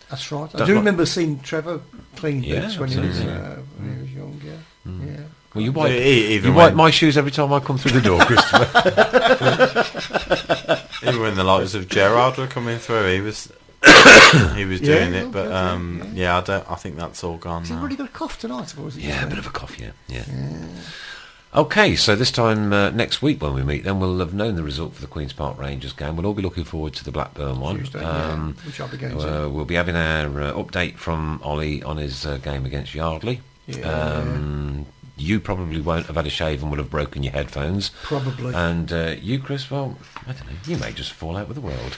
That's right. I do remember seeing Trevor clean boots when he was young. Yeah. Well, you wipe my shoes every time I come through the door, Christopher. Even when the likes of Gerard were coming through, he was doing it. But I think that's all gone now. He's already got a cough tonight, or was it? Yeah, a bit of a cough. Yeah. Okay, so this time next week when we meet, then we'll have known the result for the Queen's Park Rangers game. We'll all be looking forward to the Blackburn one. Tuesday, which I'll be going to. We'll be having our update from Ollie on his game against Yardley. You probably won't have had a shave and will have broken your headphones. Probably. And you, Chris, well, I don't know, you may just fall out with the world.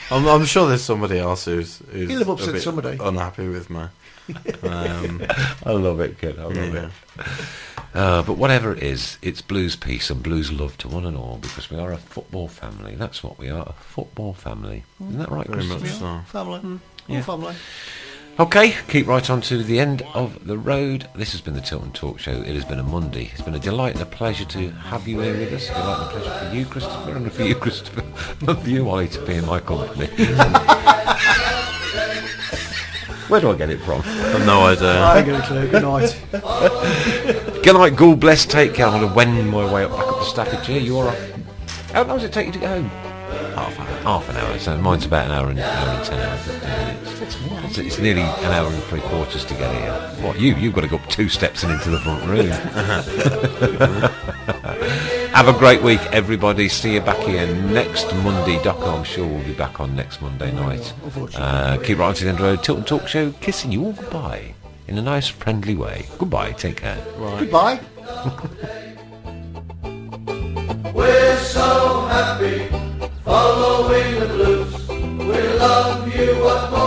I'm sure there's somebody else who's He'll have upset somebody. Unhappy with me. I love it, kid. I love it. But whatever it is, it's blues peace and blues love to one and all, because we are a football family. That's what we are, a football family. Isn't that right, Very Chris? much so. Family. Yeah. Family. Okay, keep right on to the end of the road. This has been the Tilton Talk Show. It has been a Monday. It's been a delight and a pleasure to have you here with us. A delight and a pleasure for you, Christopher, and for you, Christopher, and for you, Ollie, to be in my company. Where do I get it from? I've no idea. I ain't got a clue. Good night. Good night, God bless, take care. I'm going to wend my way up back up to Staffordshire. You're off. How long does it take you to get home? Half an hour. So mine's about an hour and 10 hours. 15 minutes. It's nearly an hour and 3/4 to get here. What, you've got to go up 2 steps and into the front room. Have a great week, everybody. See you back here next Monday. Doco, I'm sure we'll be back on next Monday night. Keep right on to the end of the road. Tilton Talk Show, kissing you all goodbye in a nice, friendly way. Goodbye. Take care. Right. Goodbye. We're so happy following the blues. We love you, what more